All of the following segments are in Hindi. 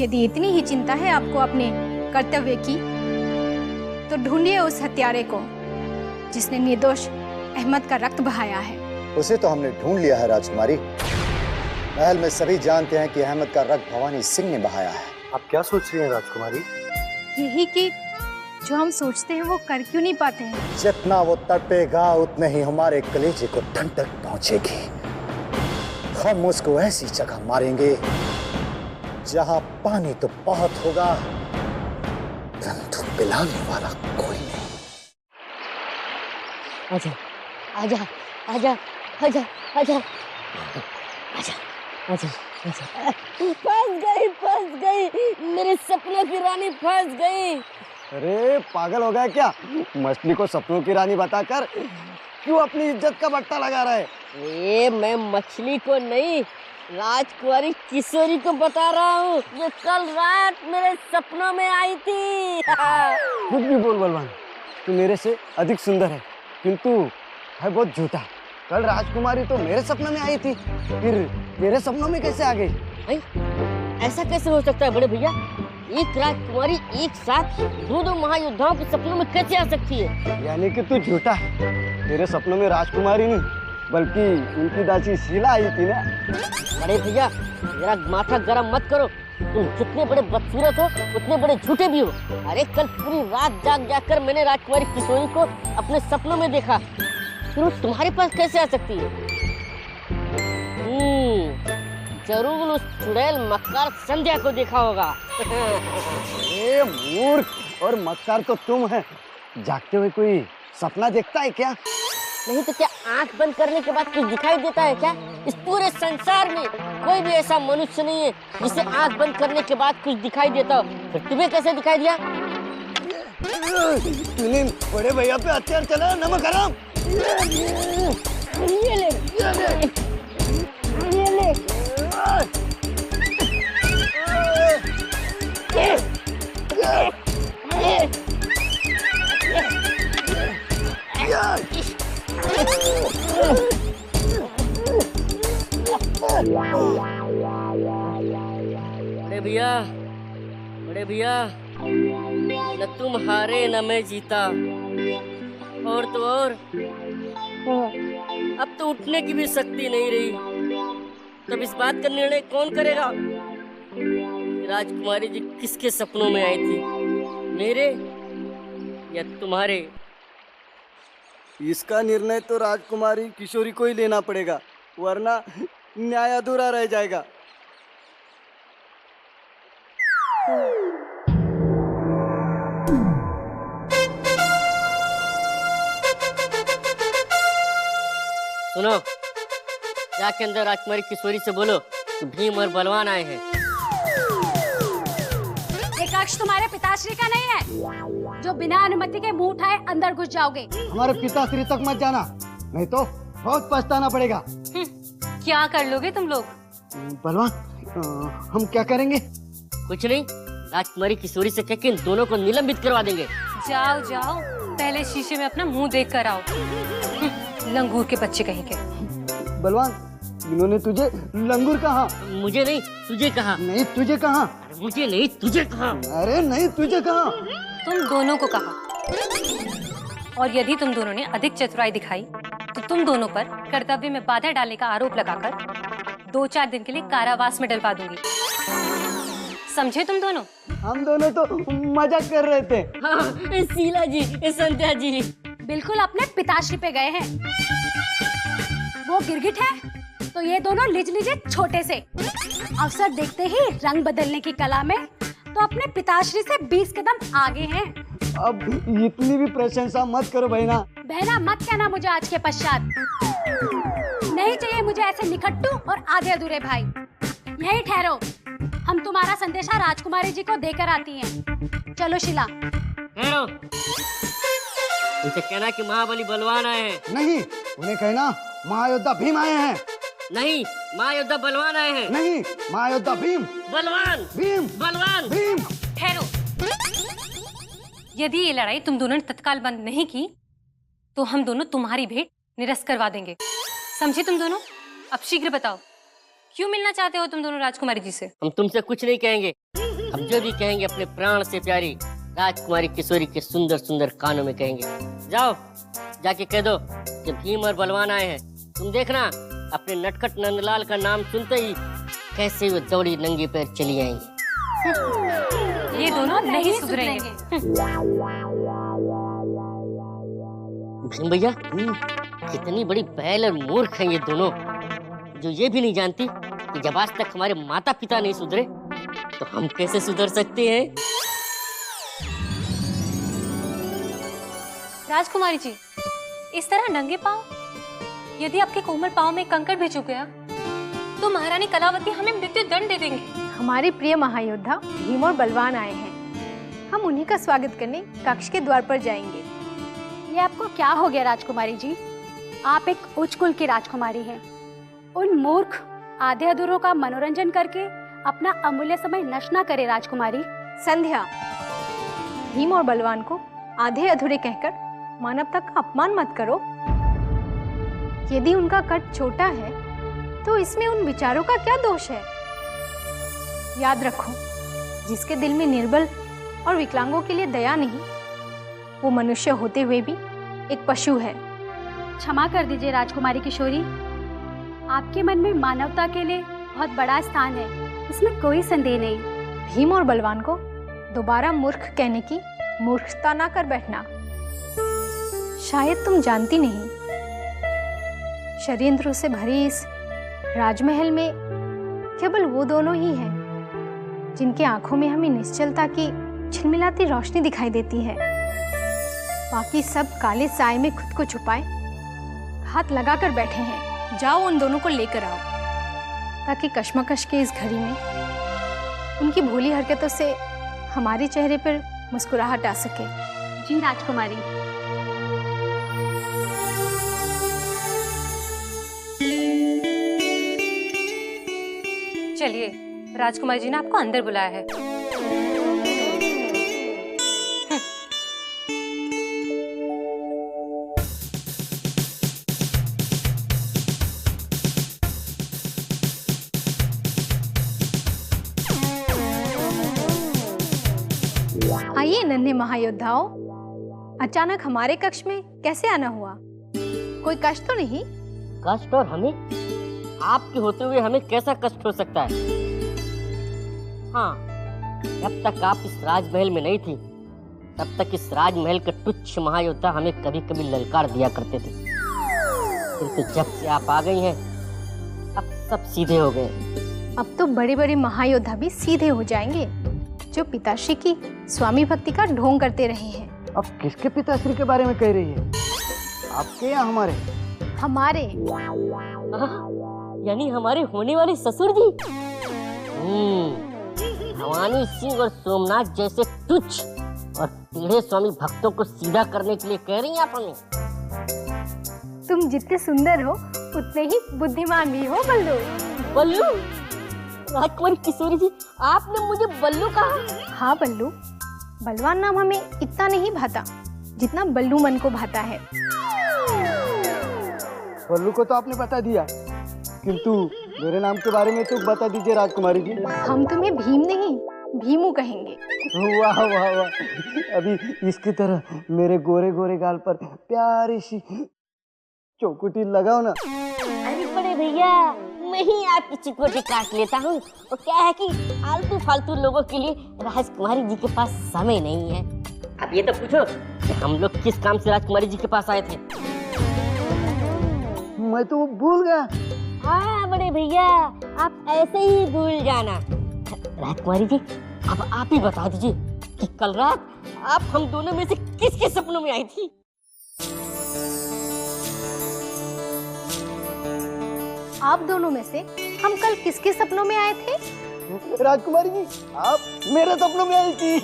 यदि इतनी ही चिंता है आपको अपने कर्तव्य की, तो ढूंढिए उस हत्यारे को जिसने निर्दोष अहमद का रक्त बहाया है। उसे तो हमने ढूंढ लिया है राजकुमारी। महल में सभी जानते हैं कि अहमद का रक्त भवानी सिंह ने बहाया है। आप क्या सोच रही हैं राजकुमारी? यही कि जो हम सोचते हैं वो कर क्यों नहीं पाते हैं। जितना वो तड़पेगा उतने ही हमारे कलेजे को ठंडक पहुंचेगी। हम उसको ऐसी जगह मारेंगे जहां पानी तो बहुत होगा, परंतु पिलाने वाला कोई नहीं। आजा आजा आजा आजा आजा आजा आजा आजा। फंस गई मेरे सपनों की रानी, फंस गई। अरे पागल हो गया क्या? मछली को सपनों की रानी बताकर क्यों अपनी इज्जत का बट्टा लगा रहा है? ये मैं मछली को नहीं, राजकुमारी किशोरी को बता रहा हूँ, ये कल रात मेरे सपनों में आई थी। कुछ भी बोल बलवान, तू मेरे से अधिक सुंदर है, किंतु है बहुत झूठा। कल राजकुमारी तो मेरे सपनों में आई थी, फिर तेरे सपनों में कैसे आ गई? ऐसा कैसे हो सकता है बड़े भैया? एक राजकुमारी एक साथ दो महायोद्धाओं के सपनों में कैसे आ सकती है? यानी कि तू झूठा है। तेरे सपनों में राजकुमारी नहीं बल्कि उनकी दासी शीला आई थी ना। बड़े भैया मेरा माथा गरम मत करो, तुम जितने बड़े बदसूरत हो उतने बड़े झूठे भी हो। अरे कल पूरी रात जाग जाकर मैंने राजकुमारी किशोरी को अपने सपनों में देखा, फिर वो तुम्हारे पास कैसे आ सकती है? जरूर उस चुड़ैल मक्कार संध्या को देखा होगा। ए मूर्ख और मक्कार तो तुम है। जागते हुए कोई सपना देखता है क्या? नहीं तो क्या आंख बंद करने के बाद कुछ दिखाई देता है क्या? इस पूरे संसार में कोई भी ऐसा मनुष्य नहीं है जिसे आंख बंद करने के बाद कुछ दिखाई देता हो। फिर तुम्हें कैसे दिखाई दिया? तूने बड़े भैया पे हथियार चला, नमक हराम। ये ले, ये ले। बड़े भैया न तुम हारे न मैं जीता, और तो और अब तो उठने की भी शक्ति नहीं रही। तब इस बात का निर्णय कौन करेगा? राजकुमारी जी किसके सपनों में आई थी, मेरे या तुम्हारे? इसका निर्णय तो राजकुमारी किशोरी को ही लेना पड़ेगा, वरना न्याय अधूरा रह जाएगा। सुनो, जाके अंदर राजकुमारी किशोरी से बोलो कि भीम और बलवान आए हैं। ये कक्ष तुम्हारे पिताश्री का नहीं है जो बिना अनुमति के मुंह उठाए अंदर घुस जाओगे। हमारे पिताश्री तक मत जाना, नहीं तो बहुत पछताना पड़ेगा। क्या कर लोगे तुम लोग? बलवान, हम क्या करेंगे? कुछ नहीं, राजकुमारी किशोरी से कहकर इन दोनों को निलंबित करवा देंगे। जाओ जाओ, पहले शीशे में अपना मुंह देख कर आओ। लंगूर के बच्चे कहीं के। बलवान, इन्होंने तुझे लंगूर कहा? मुझे नहीं, तुझे कहा। नहीं, तुझे कहा? मुझे नहीं, तुझे कहा। अरे नहीं, तुझे कहा। तुम दोनों को कहा। और यदि तुम दोनों ने अधिक चतुराई दिखाई तो तुम दोनों पर कर्तव्य में बाधा डालने का आरोप लगाकर 2-4 दिन के लिए कारावास में डलवा दूंगी। समझे तुम दोनों? हम दोनों तो मजाक कर रहे थे। हाँ, शीला जी, संध्या जी बिल्कुल अपने पिताश्री पे गए हैं। वो गिरगिट है तो ये दोनों लिज छोटे से। अवसर देखते ही रंग बदलने की कला में तो अपने पिताश्री से 20 कदम आगे हैं। अब इतनी भी प्रशंसा मत करो बहना। बहना मत कहना मुझे आज के पश्चात। नहीं चाहिए मुझे ऐसे निकट्टू और आधे अधूरे भाई। यही ठहरो, हम तुम्हारा संदेशा राजकुमारी जी को देकर आती हैं। चलो शिला। ठहरो, उनसे कहना कि महाबली बलवान आए हैं। नहीं, उन्हें कहना महायोद्धा भीम आए हैं। नहीं, महायोद्धा बलवान आए हैं। नहीं, महायोद्धा भीम। बलवान भीम। बलवान भीम। ठहरो, यदि ये लड़ाई तुम दोनों ने तत्काल बंद नहीं की तो हम दोनों तुम्हारी भेंट निरस्त करवा देंगे। समझे तुम दोनों? अब शीघ्र बताओ, क्यों मिलना चाहते हो तुम दोनों राजकुमारी जी से? हम तुमसे कुछ नहीं कहेंगे। अब जो भी कहेंगे अपने प्राण से प्यारी राजकुमारी किशोरी के सुंदर सुंदर कानों में कहेंगे। जाओ जाके कह दो कि भीम और बलवान आए हैं। तुम देखना अपने नटखट नंदलाल का नाम सुनते ही कैसे वो दौड़ी नंगे पैर चली आएंगी। ये दोनों नहीं सुधरेंगे। भीम भैया कितनी बड़ी बैल और मूर्ख हैं ये दोनों, जो ये भी नहीं जानती कि जब आज तक हमारे माता पिता नहीं सुधरे तो हम कैसे सुधर सकते हैं। राजकुमारी जी, इस तरह नंगे पांव, यदि आपके कोमल पांव में कंकड़ भी चुक गया तो महारानी कलावती हमें मृत्यु दंड दे देंगे। हमारे प्रिय महायोद्धा भीम और बलवान आए हैं। हम उन्हीं का स्वागत करने कक्ष के द्वार पर जाएंगे। ये आपको क्या हो गया राजकुमारी जी? आप एक उच्च कुल की राजकुमारी हैं। उन मूर्ख आधे अधूरों का मनोरंजन करके अपना अमूल्य समय नष्ट ना करे राजकुमारी। संध्या, भीम और बलवान को आधे अधूरे कहकर मानवता का अपमान मत करो। यदि उनका कद छोटा है तो इसमें उन विचारों का क्या दोष है? याद रखो, जिसके दिल में निर्बल और विकलांगों के लिए दया नहीं, वो मनुष्य होते हुए भी एक पशु है। क्षमा कर दीजिए राजकुमारी किशोरी, आपके मन में मानवता के लिए बहुत बड़ा स्थान है, इसमें कोई संदेह नहीं। भीम और बलवान को दोबारा मूर्ख कहने की मूर्खता ना कर बैठना। शायद तुम जानती नहीं, षड्यंत्रों से भरे इस राजमहल में केवल वो दोनों ही हैं जिनके आंखों में हमें निश्चलता की झिलमिलाती रोशनी दिखाई देती है। बाकी सब काले साए में खुद को छुपाए हाथ लगाकर बैठे हैं। जाओ उन दोनों को लेकर आओ, ताकि कश्मकश के इस घड़ी में उनकी भोली हरकतों से हमारे चेहरे पर मुस्कुराहट आ सके। जी राजकुमारी। चलिए, राजकुमारी जी ने आपको अंदर बुलाया है। आइए नन्हे महायोद्धाओं, अचानक हमारे कक्ष में कैसे आना हुआ? कोई कष्ट तो नहीं? कष्ट? और हमें? आपके होते हुए हमें कैसा कष्ट हो सकता है? हाँ, जब तक आप इस राजमहल में नहीं थी तब तक इस राजमहल के तुच्छ महायोद्धा हमें कभी कभी ललकार दिया करते थे, किंतु जब से आप आ गई हैं अब सब सीधे हो गए। अब तो बड़े बड़े महायोद्धा भी सीधे हो जाएंगे, जो पिताश्री की स्वामी भक्ति का ढोंग करते रहे हैं। अब किसके पिताश्री के बारे में कह रही है? आपके या हमारे? हमारे। यानी हमारे होने वाले ससुर जी। भवानी सिंह और सोमनाथ जैसे तुच्छ और टेढ़े स्वामी भक्तों को सीधा करने के लिए कह रही हैं आप हमें? तुम जितने सुंदर हो उतने ही बुद्धिमान भी हो बल्लू। बल्लू? राजकुमारी किशोरी जी, आपने मुझे बल्लू कहा? हाँ बल्लू, बलवान नाम हमें इतना नहीं भाता जितना बल्लू मन को भाता है। बल्लू को तो आपने बता दिया, किंतु मेरे नाम के बारे में तो बता दीजिए राजकुमारी जी। हम तुम्हें भीम नहीं भीमू कहेंगे। वाह वाह वाह, अभी इसकी तरह मेरे गोरे गोरे गाल पर प्यारी सी चौकुटी लगाओ ना। अरे बड़े भैया, मैं ही आपकी चिकोटी काट लेता हूँ। वो क्या है कि आलतू फालतू लोगों के लिए राजकुमारी जी के पास समय नहीं है। अब ये तो पूछो कि हम लोग किस काम से राजकुमारी जी के पास आए थे? मैं तो भूल गया। हाँ बड़े भैया, आप ऐसे ही भूल जाना। राजकुमारी जी, अब आप ही बता दीजिए कि कल रात आप हम दोनों में से किसके सपनों में आई थी? आप दोनों में से हम कल किसके सपनों में आए थे? राजकुमारी जी, आप मेरे सपनों में आई थी।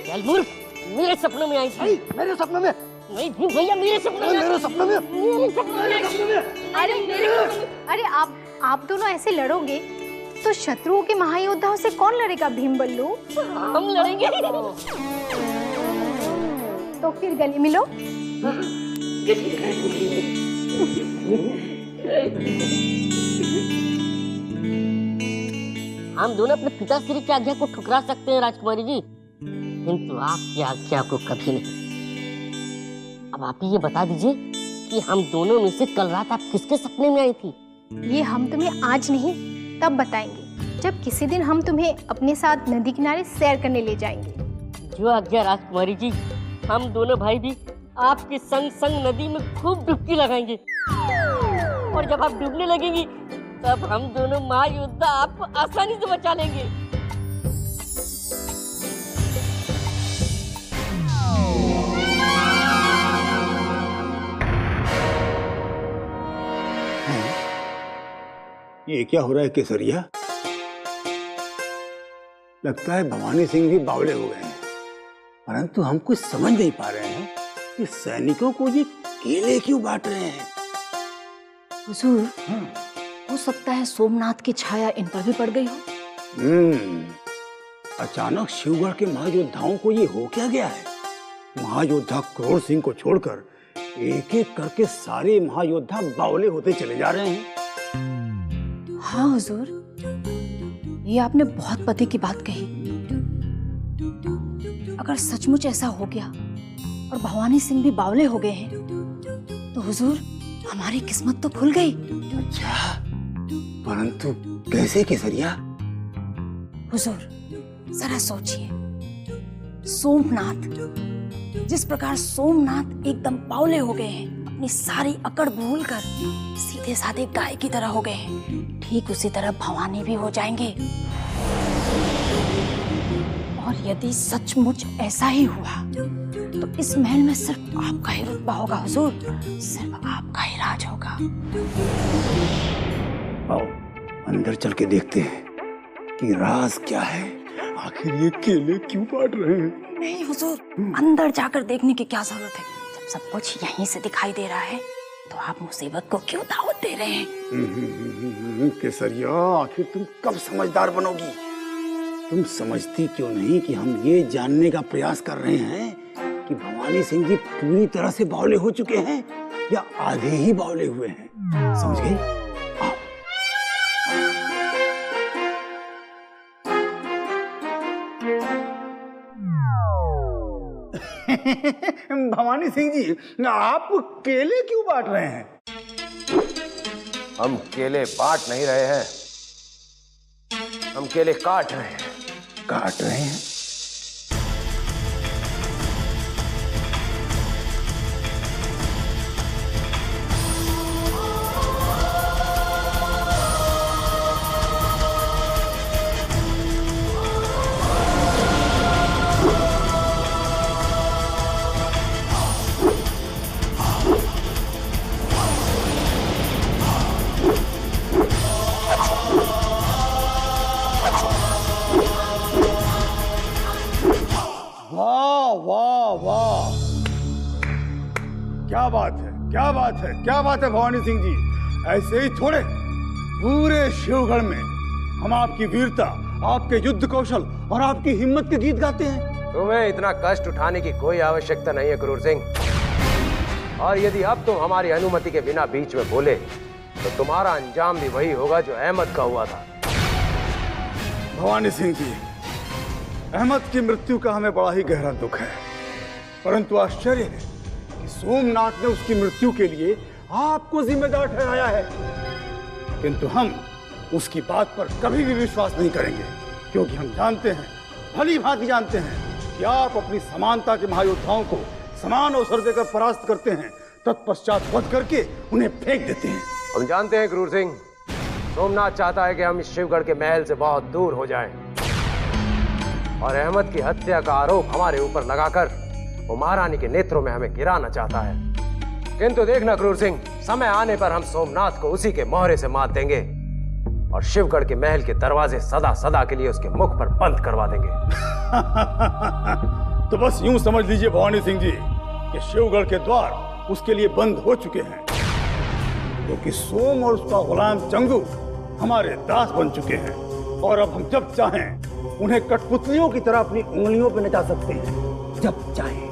चल मूर्ख, मेरे सपनों में आई थी। मेरे सपनों में? नहीं भैया, मेरे सपनों में। मेरे सपनों में? मेरे सपनों में। अरे आप दोनों ऐसे लड़ोगे तो शत्रुओं के महायोद्धाओं से कौन लड़ेगा भीम बल्लू? हम लड़ेंगे। तो फिर गले मिलो। हम दोनों अपने पिताश्री की आज्ञा को ठुकरा सकते हैं राजकुमारी जी, किंतु आपकी आज्ञा को कभी नहीं। अब आप ही ये बता दीजिए कि हम दोनों में से कल रात आप किसके सपने में आई थी? ये हम तुम्हें आज नहीं तब बताएंगे, जब किसी दिन हम तुम्हें अपने साथ नदी किनारे सैर करने ले जाएंगे। जो आज्ञा राजकुमारी जी, हम दोनों भाई भी आपके संग संग नदी में खूब डुबकी लगाएंगे, और जब आप डूबने लगेंगी तब हम दोनों महायोद्धा आपको आसानी से बचा लेंगे। ये क्या हो रहा है केसरिया? लगता है भवानी सिंह भी बावले हो गए हैं, परंतु हम कुछ समझ नहीं पा रहे हैं कि सैनिकों को ये केले क्यों बांट रहे हैं। हुजूर, हो सकता है सोमनाथ की छाया इन पर भी पड़ गई हो। अचानक शिवगढ़ के महायोद्धाओं को ये हो क्या गया है? महायोद्धा क्रूर सिंह को छोड़कर एक एक करके सारे महायोद्धा बावले होते चले जा रहे हैं। हाँ हुजूर, ये आपने बहुत पते की बात कही। अगर सचमुच ऐसा हो गया और भवानी सिंह भी बावले हो गए हैं, तो हुजूर हमारी किस्मत तो खुल गई। अच्छा, परंतु कैसे केसरिया? हुजूर जरा सोचिए, सोमनाथ, जिस प्रकार सोमनाथ एकदम बावले हो गए हैं, अपनी सारी अकड़ भूलकर सीधे साधे गाय की तरह हो गए हैं, ठीक उसी तरह भवानी भी हो जाएंगे। और यदि सचमुच ऐसा ही हुआ तो इस महल में सिर्फ आपका ही रुतबा होगा हुजूर, सिर्फ आपका ही राज होगा। आओ अंदर चल के देखते हैं कि राज क्या है, आखिर ये केले क्यों बांट रहे हैं। नहीं हुजूर, अंदर जाकर देखने की क्या जरूरत है, जब सब कुछ यहीं से दिखाई दे रहा है तो आप मुसीबत को क्यों दावत दे रहे हैं? केसरिया, आखिर तुम कब समझदार बनोगी? तुम समझती क्यों नहीं कि हम ये जानने का प्रयास कर रहे हैं कि भवानी सिंह जी पूरी तरह से बावले हो चुके हैं या आधे ही बावले हुए हैं? समझ गई? भवानी सिंह जी, आप केले क्यों बांट रहे हैं? हम केले बांट नहीं रहे हैं, हम केले काट रहे हैं। काट रहे हैं? क्या बात है, क्या बात है, क्या बात है भवानी सिंह जी, ऐसे ही थोड़े पूरे शिवगढ़ में हम आपकी वीरता, आपके युद्ध कौशल और आपकी हिम्मत के गीत गाते हैं। तुम्हें इतना कष्ट उठाने की कोई आवश्यकता नहीं है क्रूर सिंह, और यदि अब तुम हमारी अनुमति के बिना बीच में बोले तो तुम्हारा अंजाम भी वही होगा जो अहमद का हुआ था। भवानी सिंह जी, अहमद की मृत्यु का हमें बड़ा ही गहरा दुख है, परंतु आश्चर्य है कि सोमनाथ ने उसकी मृत्यु के लिए आपको जिम्मेदार ठहराया है, किंतु हम उसकी बात पर कभी भी विश्वास नहीं करेंगे, क्योंकि हम जानते हैं, भली भांति जानते हैं कि आप अपनी समानता के महायोद्धाओं को समान अवसर देकर परास्त करते हैं, तत्पश्चात वध करके उन्हें फेंक देते हैं। हम जानते हैं क्रूर सिंह, सोमनाथ चाहता है कि हम इस शिवगढ़ के महल से बहुत दूर हो जाएं, और अहमद की हत्या का आरोप हमारे ऊपर लगाकर वो महारानी के नेत्रों में हमें गिराना चाहता है। किंतु देखना क्रूर सिंह, समय आने पर हम सोमनाथ को उसी के मोहरे से मात देंगे और शिवगढ़ के महल के दरवाजे सदा सदा के लिए उसके मुख पर बंद करवा देंगे। तो बस यूं समझ लीजिए भवानी सिंह जी कि शिवगढ़ के द्वार उसके लिए बंद हो चुके हैं, क्योंकि सोम और उसका गुलाम चंगू हमारे दास बन चुके हैं, और अब हम जब चाहें उन्हें कठपुतलियों की तरह अपनी उंगलियों पर नचा सकते हैं, जब चाहें।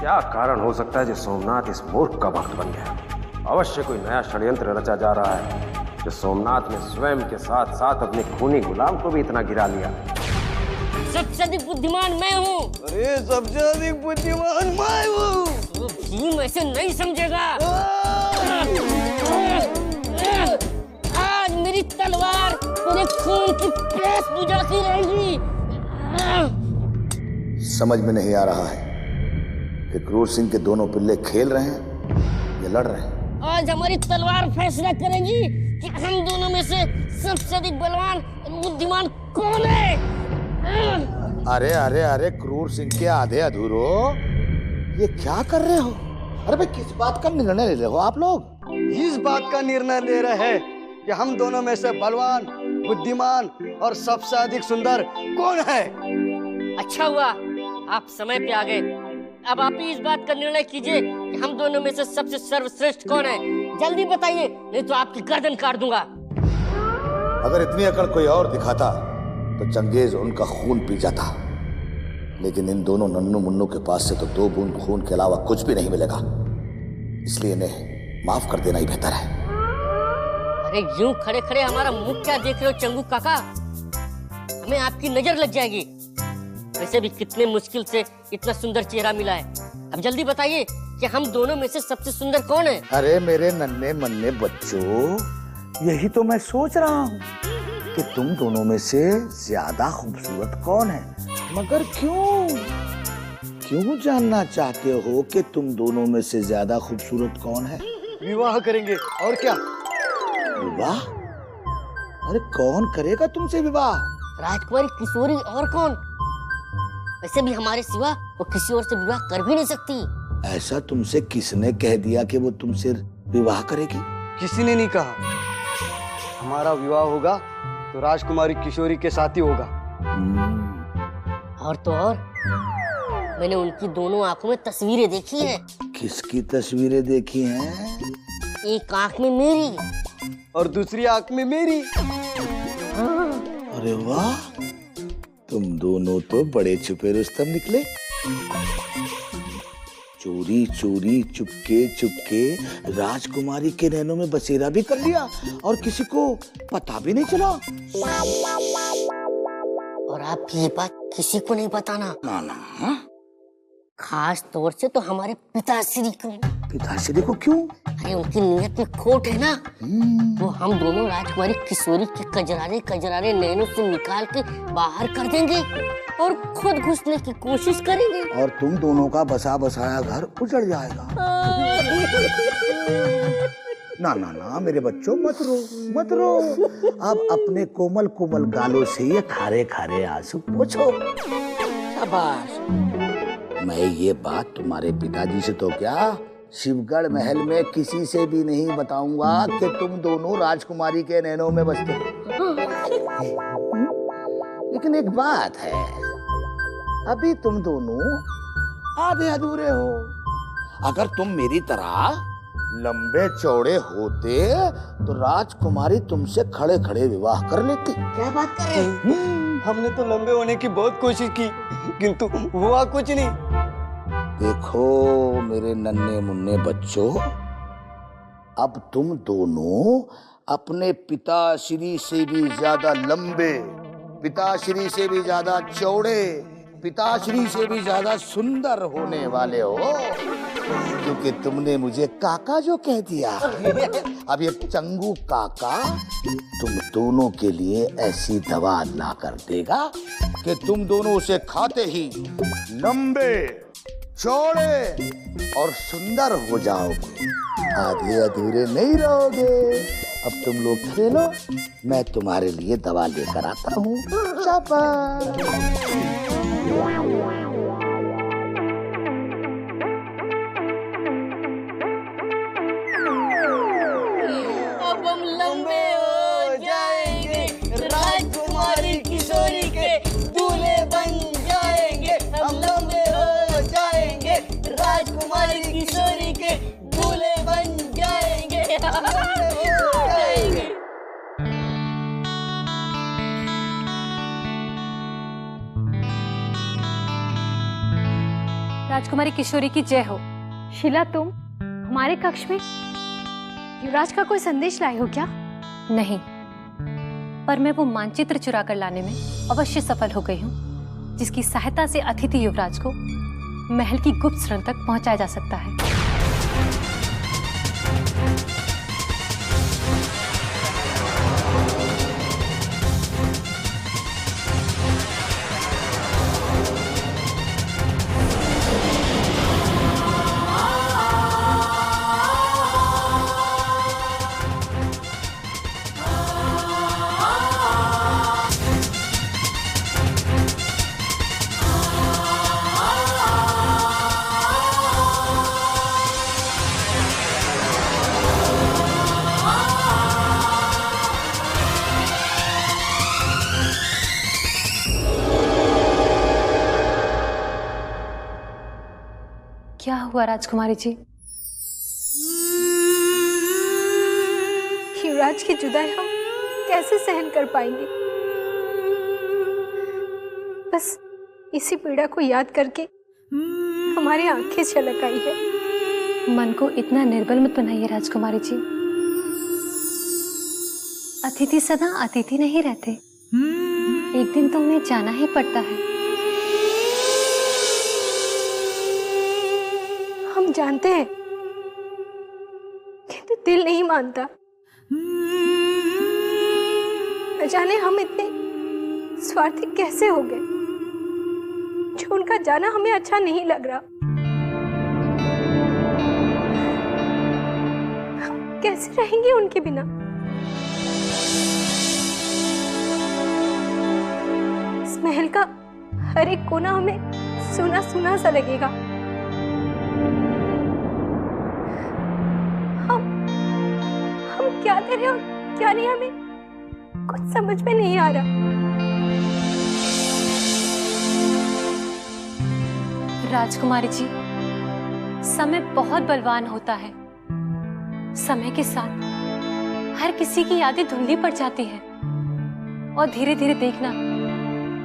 क्या कारण हो सकता है जो सोमनाथ इस मूर्ख का भक्त बन गया? अवश्य कोई नया षड्यंत्र रचा जा रहा है जो सोमनाथ ने स्वयं के साथ साथ अपने खूनी गुलाम को भी इतना गिरा लिया। सबसे अधिक बुद्धिमान मैं हूँ। अरे सबसे अधिक बुद्धिमान मैं हूँ। भीम ऐसे नहीं समझेगा। आज मेरी तलवार पूरे खून की प्यास बुझाती रहेगी। समझ में नहीं आ रहा है कि क्रूर सिंह के दोनों पिल्ले खेल रहे हैं या लड़ रहे हैं। आज हमारी तलवार फैसला करेगी कि हम दोनों में से सबसे अधिक बलवान और बुद्धिमान कौन है। अरे अरे अरे क्रूर सिंह के आधे अधूरो, ये क्या कर रहे हो? अरे भाई किस बात का निर्णय ले रहे हो आप लोग? इस बात का निर्णय ले रहे हैं कि हम दोनों में से बलवान, बुद्धिमान और सबसे अधिक सुंदर कौन है। अच्छा हुआ आप समय पे आ गए। अब आप ही इस बात का निर्णय कीजिए कि हम दोनों में से सबसे सर्वश्रेष्ठ कौन है। जल्दी बताइए, नहीं तो आपकी गर्दन काट दूंगा। अगर इतनी अकड़ कोई और दिखाता तो चंगेज उनका खून पी जाता, लेकिन इन दोनों नन्नू मुन्नू के पास से तो 2 बूंद खून के अलावा कुछ भी नहीं मिलेगा, इसलिए इन्हें माफ कर देना ही बेहतर है। अरे यूं खड़े खड़े हमारा मुख क्या देख रहे हो चंगू काका? हमें आपकी नजर लग जाएगी। वैसे भी कितने मुश्किल से इतना सुंदर चेहरा मिला है। अब जल्दी बताइए कि हम दोनों में से सबसे सुंदर कौन है। अरे मेरे नन्हे मन्ने बच्चों, यही तो मैं सोच रहा हूँ कि तुम दोनों में से ज्यादा खूबसूरत कौन है। मगर क्यों जानना चाहते हो कि तुम दोनों में से ज्यादा खूबसूरत कौन है? विवाह करेंगे और क्या। विवाह? अरे कौन करेगा तुमसे विवाह? राजकुमारी किशोरी और कौन? वैसे भी हमारे सिवा वो किसी और से विवाह कर भी नहीं सकती। ऐसा तुमसे किसने कह दिया कि वो तुमसे विवाह करेगी? किसी ने नहीं कहा। हमारा विवाह होगा तो राजकुमारी किशोरी के साथ ही होगा। और तो और मैंने उनकी दोनों आंखों में तस्वीरें देखी हैं। किसकी तस्वीरें देखी हैं? एक आंख में मेरी और दूसरी आंख में मेरी। अरे वाह, तुम दोनों तो बड़े छुपे रुस्तम निकले। चोरी चोरी चुपके चुपके राजकुमारी के नैनों में बसेरा भी कर लिया और किसी को पता भी नहीं चला। और आप ये बात किसी को नहीं बताना। ना। खास तौर से तो हमारे पिताश्री को। पिताश्री को क्यों? अरे उनकी नीयत में खोट है ना। वो हम दोनों राजकुमारी किशोरी के कजरारे नैनों से निकाल के बाहर कर देंगे और खुद घुसने की कोशिश करेंगे। और तुम दोनों का बसा बसाया घर उजड़ जाएगा। ना मेरे बच्चों, मत रो। अब अपने कोमल कोमल गालों से ये खारे खारे आंसू पोंछो। शाबाश। मैं ये बात तुम्हारे पिताजी से तो क्या, शिवगढ़ महल में किसी से भी नहीं बताऊंगा कि तुम दोनों राजकुमारी के नैनों में बसते हो। लेकिन एक बात है, अभी तुम दोनों आधे अधूरे हो। अगर तुम मेरी तरह लंबे चौड़े होते तो राजकुमारी तुमसे खड़े खड़े विवाह कर लेती। क्या बात कर रहे हैं? हमने तो लंबे होने की बहुत कोशिश की, किंतु हुआ कुछ नहीं। देखो मेरे नन्हे मुन्ने बच्चों, अब तुम दोनों अपने पिताश्री से भी ज्यादा लंबे, पिताश्री से भी ज्यादा चौड़े, पिताश्री से भी ज्यादा सुंदर होने वाले हो, क्योंकि तुमने मुझे काका जो कह दिया। अब ये चंगू काका तुम दोनों के लिए ऐसी दवा ला कर देगा कि तुम दोनों उसे खाते ही लंबे, चौड़े और सुंदर हो जाओगे, आधे अधूरे नहीं रहोगे। अब तुम लोग खेलो, मैं तुम्हारे लिए दवा लेकर आता हूँ। शाबाश। अब हम लंबे हो जाएंगे, राजकुमारी किशोरी के दूल्हे बन जाएंगे। हम लंबे हो जाएंगे, राजकुमारी किशोरी के दूल्हे बन जाएंगे। राजकुमारी किशोरी की जय हो। शिला, तुम हमारे कक्ष में युवराज का कोई संदेश लाए हो क्या? नहीं, पर मैं वो मानचित्र चुरा कर लाने में अवश्य सफल हो गई हूँ, जिसकी सहायता से अतिथि युवराज को महल की गुप्त सुरंग तक पहुंचाया जा सकता है। क्या हुआ राजकुमारी जी? युवराज की जुदाई हम कैसे सहन कर पाएंगे? बस इसी पीड़ा को याद करके हमारी आंखें छलक आई है। मन को इतना निर्बल मत बनाइए राजकुमारी जी। अतिथि सदा अतिथि नहीं रहते, एक दिन तो उन्हें जाना ही पड़ता है। हम जानते हैं, किंतु दिल नहीं मानता। न जाने हम इतने स्वार्थी कैसे हो गए, जो उनका जाना हमें अच्छा नहीं लग रहा। हम कैसे रहेंगे उनके बिना? इस महल का हर एक कोना हमें सुना सुना सा लगेगा। हम क्या करें और क्या नहीं, हमें कुछ समझ में नहीं आ रहा। राजकुमारी जी, समय बहुत बलवान होता है। समय के साथ हर किसी की यादें धुंधली पड़ जाती हैं और धीरे धीरे देखना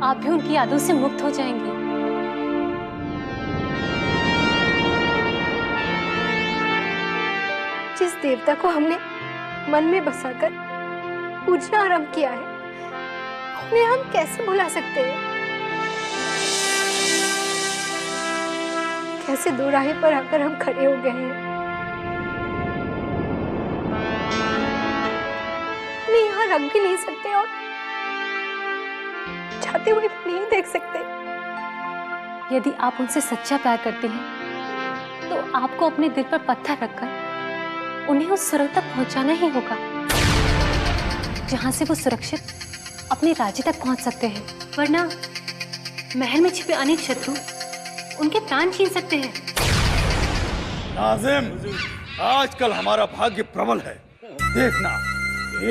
आप भी उनकी यादों से मुक्त हो जाएंगी। जिस देवता को हमने मन में बसाकर पूजना आरंभ किया है, उन्हें हम कैसे भुला सकते हैं? कैसे दो राहे पर आकर हम खड़े हो गए हैं। उन्हें यहाँ रख भी नहीं सकते और चाहते हुए भी नहीं देख सकते। यदि आप उनसे सच्चा प्यार करते हैं तो आपको अपने दिल पर पत्थर रखकर उन्हें उस सुरंग तक पहुंचाना ही होगा, जहां से वो सुरक्षित अपने राज्य तक पहुंच सकते हैं। वरना महल में छिपे अनेक शत्रु उनके प्राण छीन सकते हैं। नाजिम, आजकल हमारा भाग्य प्रबल है। देखना,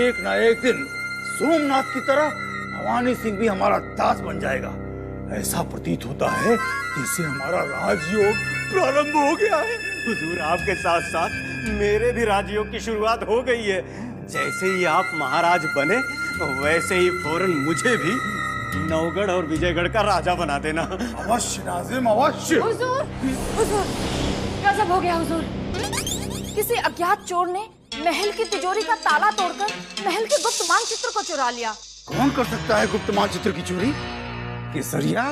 एक ना एक दिन सोमनाथ की तरह भवानी सिंह भी हमारा दास बन जाएगा। ऐसा प्रतीत होता है जैसे हमारा राजयोग प्रारंभ हो गया है। हुजूर, आपके साथ साथ मेरे भी राजयोग की शुरुआत हो गई है। जैसे ही आप महाराज बने, वैसे ही फौरन मुझे भी नवगढ़ और विजयगढ़ का राजा बना देना। अवश्य नाजिम, अवश्य। हुजूर, हुजूर, गजब हो गया हुजूर। किसी अज्ञात चोर ने महल की तिजोरी का ताला तोड़कर महल के गुप्त मानचित्र को चुरा लिया। कौन कर सकता है गुप्त मानचित्र की चोरी? केसरिया,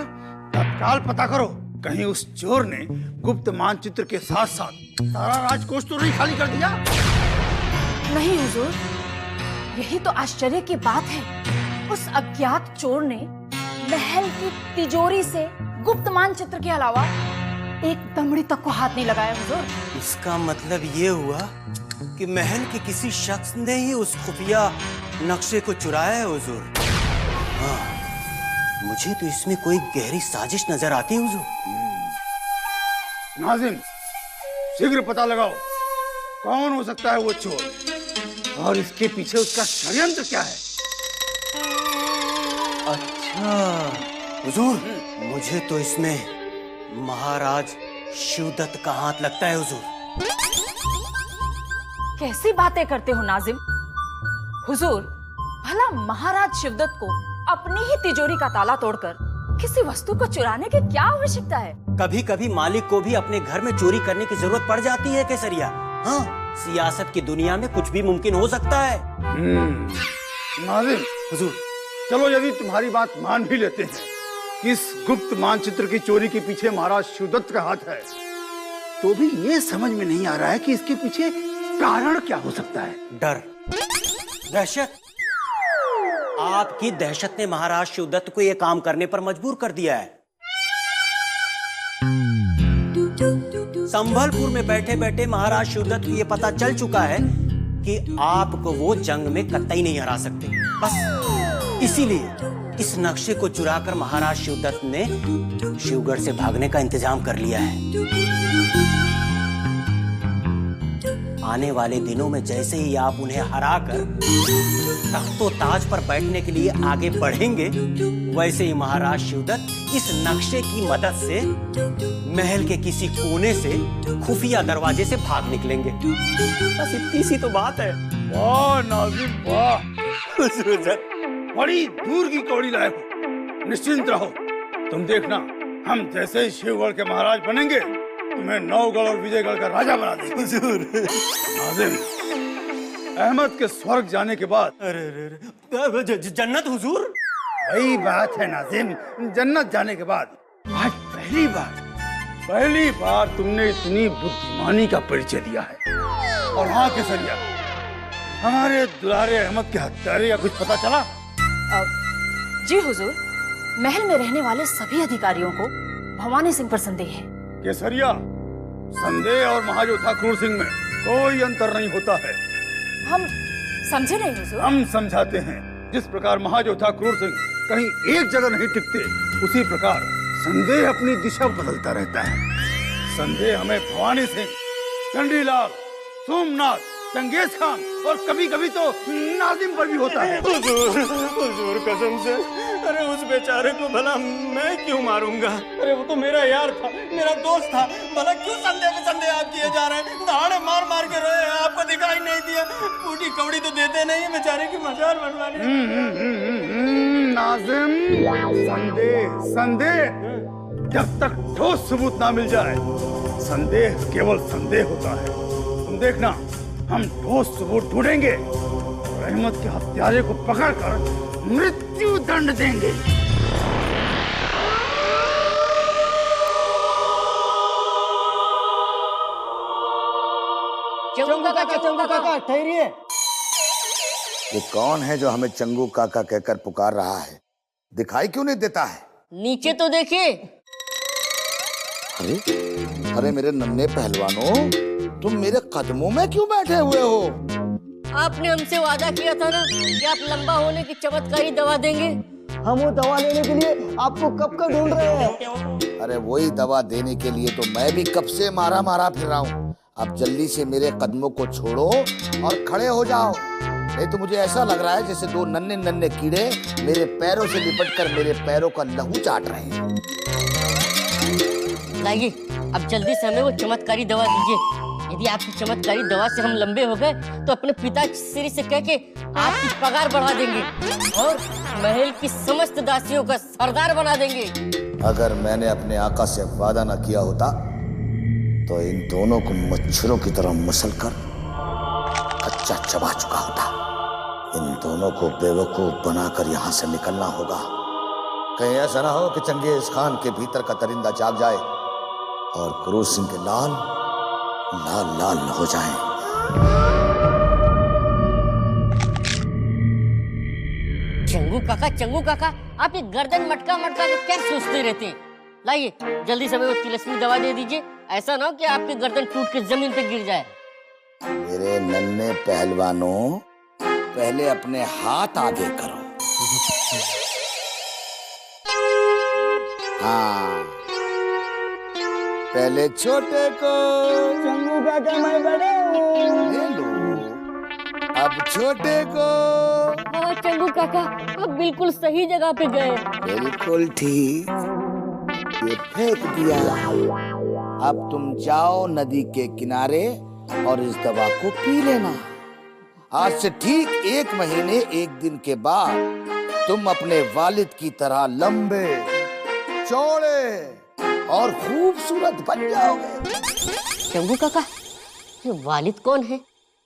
तत्काल पता करो, कहीं उस चोर ने गुप्त मानचित्र के साथ साथ सारा राजकोष तो नहीं खाली कर दिया? नहीं हुजूर, यही तो आश्चर्य की बात है। उस अज्ञात चोर ने महल की तिजोरी से गुप्त मानचित्र के अलावा एक दमड़ी तक को हाथ नहीं लगाया हुजूर। इसका मतलब ये हुआ कि महल के किसी शख्स ने ही उस खुफिया नक्शे को चुराया है हुजूर। हाँ, मुझे तो इसमें कोई गहरी साजिश नजर आती है हुजूर। नाजिम, शीघ्र पता लगाओ कौन हो सकता है वो चोर और इसके पीछे उसका षड्यंत्र क्या है। अच्छा हुजूर, मुझे तो इसमें महाराज शिवदत्त का हाथ लगता है हुजूर। कैसी बातें करते हो नाजिम? हुजूर, भला महाराज शिवदत्त को अपनी ही तिजोरी का ताला तोड़कर किसी वस्तु को चुराने की क्या आवश्यकता है? कभी कभी मालिक को भी अपने घर में चोरी करने की जरूरत पड़ जाती है केसरिया। हाँ, सियासत की दुनिया में कुछ भी मुमकिन हो सकता है। नाजिम हुजूर, चलो यदि तुम्हारी बात मान भी लेते हैं कि इस गुप्त मानचित्र की चोरी के पीछे महाराज शिवदत्त का हाथ है, तो भी ये समझ में नहीं आ रहा है कि इसके पीछे कारण क्या हो सकता है। डर, दहशत। आपकी दहशत ने महाराज शिवदत्त को यह काम करने पर मजबूर कर दिया है। संभलपुर में बैठे बैठे महाराज शिवदत्त को यह पता चल चुका है कि आपको वो जंग में कतई नहीं हरा सकते। बस इसीलिए इस नक्शे को चुराकर महाराज शिवदत्त ने शिवगढ़ से भागने का इंतजाम कर लिया है। आने वाले दिनों में जैसे ही आप उन्हें हराकर तख्तो ताज पर बैठने के लिए आगे बढ़ेंगे, वैसे ही महाराज शिवदत्त इस नक्शे की मदद से महल के किसी कोने से खुफिया दरवाजे से भाग निकलेंगे। बस इतनी सी तो बात है। वाह नाजिम वाह, बड़ी दूर की कौड़ी लाए हो। निश्चिंत रहो, तुम देखना, हम जैसे ही शिवगढ़ के महाराज बनेंगे तुम्हें नौगढ़ और विजयगढ़ का राजा बना देंगे। नाजिम, अहमद के स्वर्ग जाने के बाद जन्नत हुजूर। वही बात है नाजिम, जन्नत जाने के बाद आज पहली बार तुमने इतनी बुद्धिमानी का परिचय दिया है। और हाँ केसरिया, हमारे दुलारे अहमद के हत्यारे या कुछ पता चला? जी हुजूर, महल में रहने वाले सभी अधिकारियों को भवानी सिंह पर संदेह है। केसरिया, संदेह और महायोद्धा क्रूर सिंह में कोई अंतर नहीं होता है। हम समझे नहीं हुजूर। हम समझाते हैं। जिस प्रकार महायोद्धा क्रूर सिंह कहीं एक जगह नहीं टिकते, उसी प्रकार संदेह अपनी दिशा बदलता रहता है। संदेह हमें भवानी सिंह, चंडीलाल, सोमनाथ, चंगेज खान और कभी कभी तो नाजिम पर भी होता है। हुजूर कसम से, अरे उस बेचारे को भला मैं क्यों मारूंगा? अरे वो तो मेरा यार था, मेरा दोस्त था। भला क्यों संदेह में संदेह आप किए जा रहे हैं? दहाड़े मार मार के रोए, आपको दिखाई नहीं दिया? पूरी कौड़ी तो देते नहीं, बेचारे की मजार बनवाने। नाजिम, संदेह जब तक ठोस सबूत ना मिल जाए, संदेह केवल संदेह होता है। तुम देखना, हम ठोस सबूत ढूंढेंगे और अहमद के हत्यारे को पकड़कर मृत्यु दंड देंगे। चंगू काका ठहरिए। ये कौन है जो हमें चंगू काका कहकर पुकार रहा है? दिखाई क्यों नहीं देता है? नीचे तो देखिए। अरे मेरे नन्हे पहलवानों, तुम मेरे कदमों में क्यों बैठे हुए हो? आपने हमसे वादा किया था ना कि आप लंबा होने की चमत्कारी दवा देंगे। हम वो दवा लेने के लिए आपको कब का ढूंढ रहे हैं। अरे वही दवा देने के लिए तो मैं भी कब से मारा फिर रहा हूँ। अब जल्दी से मेरे कदमों को छोड़ो और खड़े हो जाओ, नहीं तो मुझे ऐसा लग रहा है जैसे दो नन्हे नन्हे कीड़े मेरे पैरों से लिपटकर मेरे पैरों का लहू चाट रहे हैं। लाइए, अब जल्दी से हमें वो चमत्कारी दवा दीजिए। यदि आपकी चमत्कारी दवा से हम लंबे हो गए तो अपने पिता श्री से कह के आपकी पगार बढ़ा देंगे और महल की समस्त दासियों का सरदार बना देंगे। अगर मैंने अपने आका से वादा न किया होता तो इन दोनों को मच्छरों की तरह मसलकर कच्चा चबा चुका होता। इन दोनों को बेवकूफ बनाकर यहाँ से निकलना होगा। कहीं ऐसा ना हो कि चंगेज खान के भीतर का दरिंदा जाग जाए और क्रूर सिंह के लाल लाल हो जाएं। चंगू काका, आप ये गर्दन मटका के क्या सोचते रहते हैं? लाइए, जल्दी से हमें वो तिलस्मी दवा दे दीजिए। ऐसा ना हो कि आपकी गर्दन टूट के जमीन पे गिर जाए। मेरे नन्हे पहलवानों, पहले अपने हाथ आगे करो। हाँ, पहले छोटे को। चंगू काका मैं बड़े हूँ। ले लो, अब छोटे को। हाँ चंगू काका, आप बिल्कुल सही जगह पे गए। बिल्कुल ठीक, ये फेंक दिया। अब तुम जाओ नदी के किनारे और इस दवा को पी लेना। आज से ठीक 1 महीने 1 दिन के बाद तुम अपने वालिद की तरह लंबे, चौड़े और खूबसूरत बन जाओगे। चंगू काका, ये वालिद कौन है?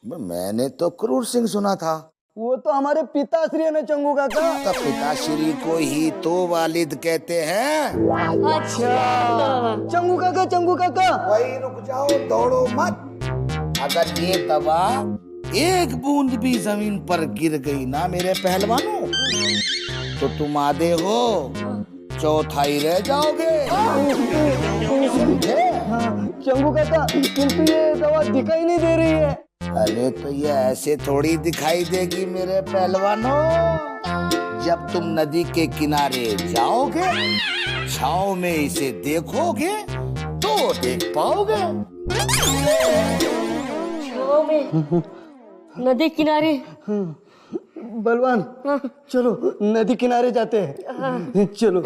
मैंने तो क्रूर सिंह सुना था। वो तो हमारे पिताश्री है ना चंगू काका। तब पिताश्री को ही तो वालिद कहते हैं। अच्छा चंगू काका। वही रुक जाओ, दौड़ो मत। अगर ये दवा एक बूंद भी जमीन पर गिर गई ना मेरे पहलवानों, तो तुम आधे हो, चौथाई रह जाओगे। समझे? चंगू काका, किंतु ये दवा दिखाई नहीं दे रही है। अरे तो ये ऐसे थोड़ी दिखाई देगी मेरे पहलवानों। जब तुम नदी के किनारे जाओगे, छांव में इसे देखोगे तो देख पाओगे। छांव में? नदी किनारे? बलवान चलो नदी किनारे जाते हैं। चलो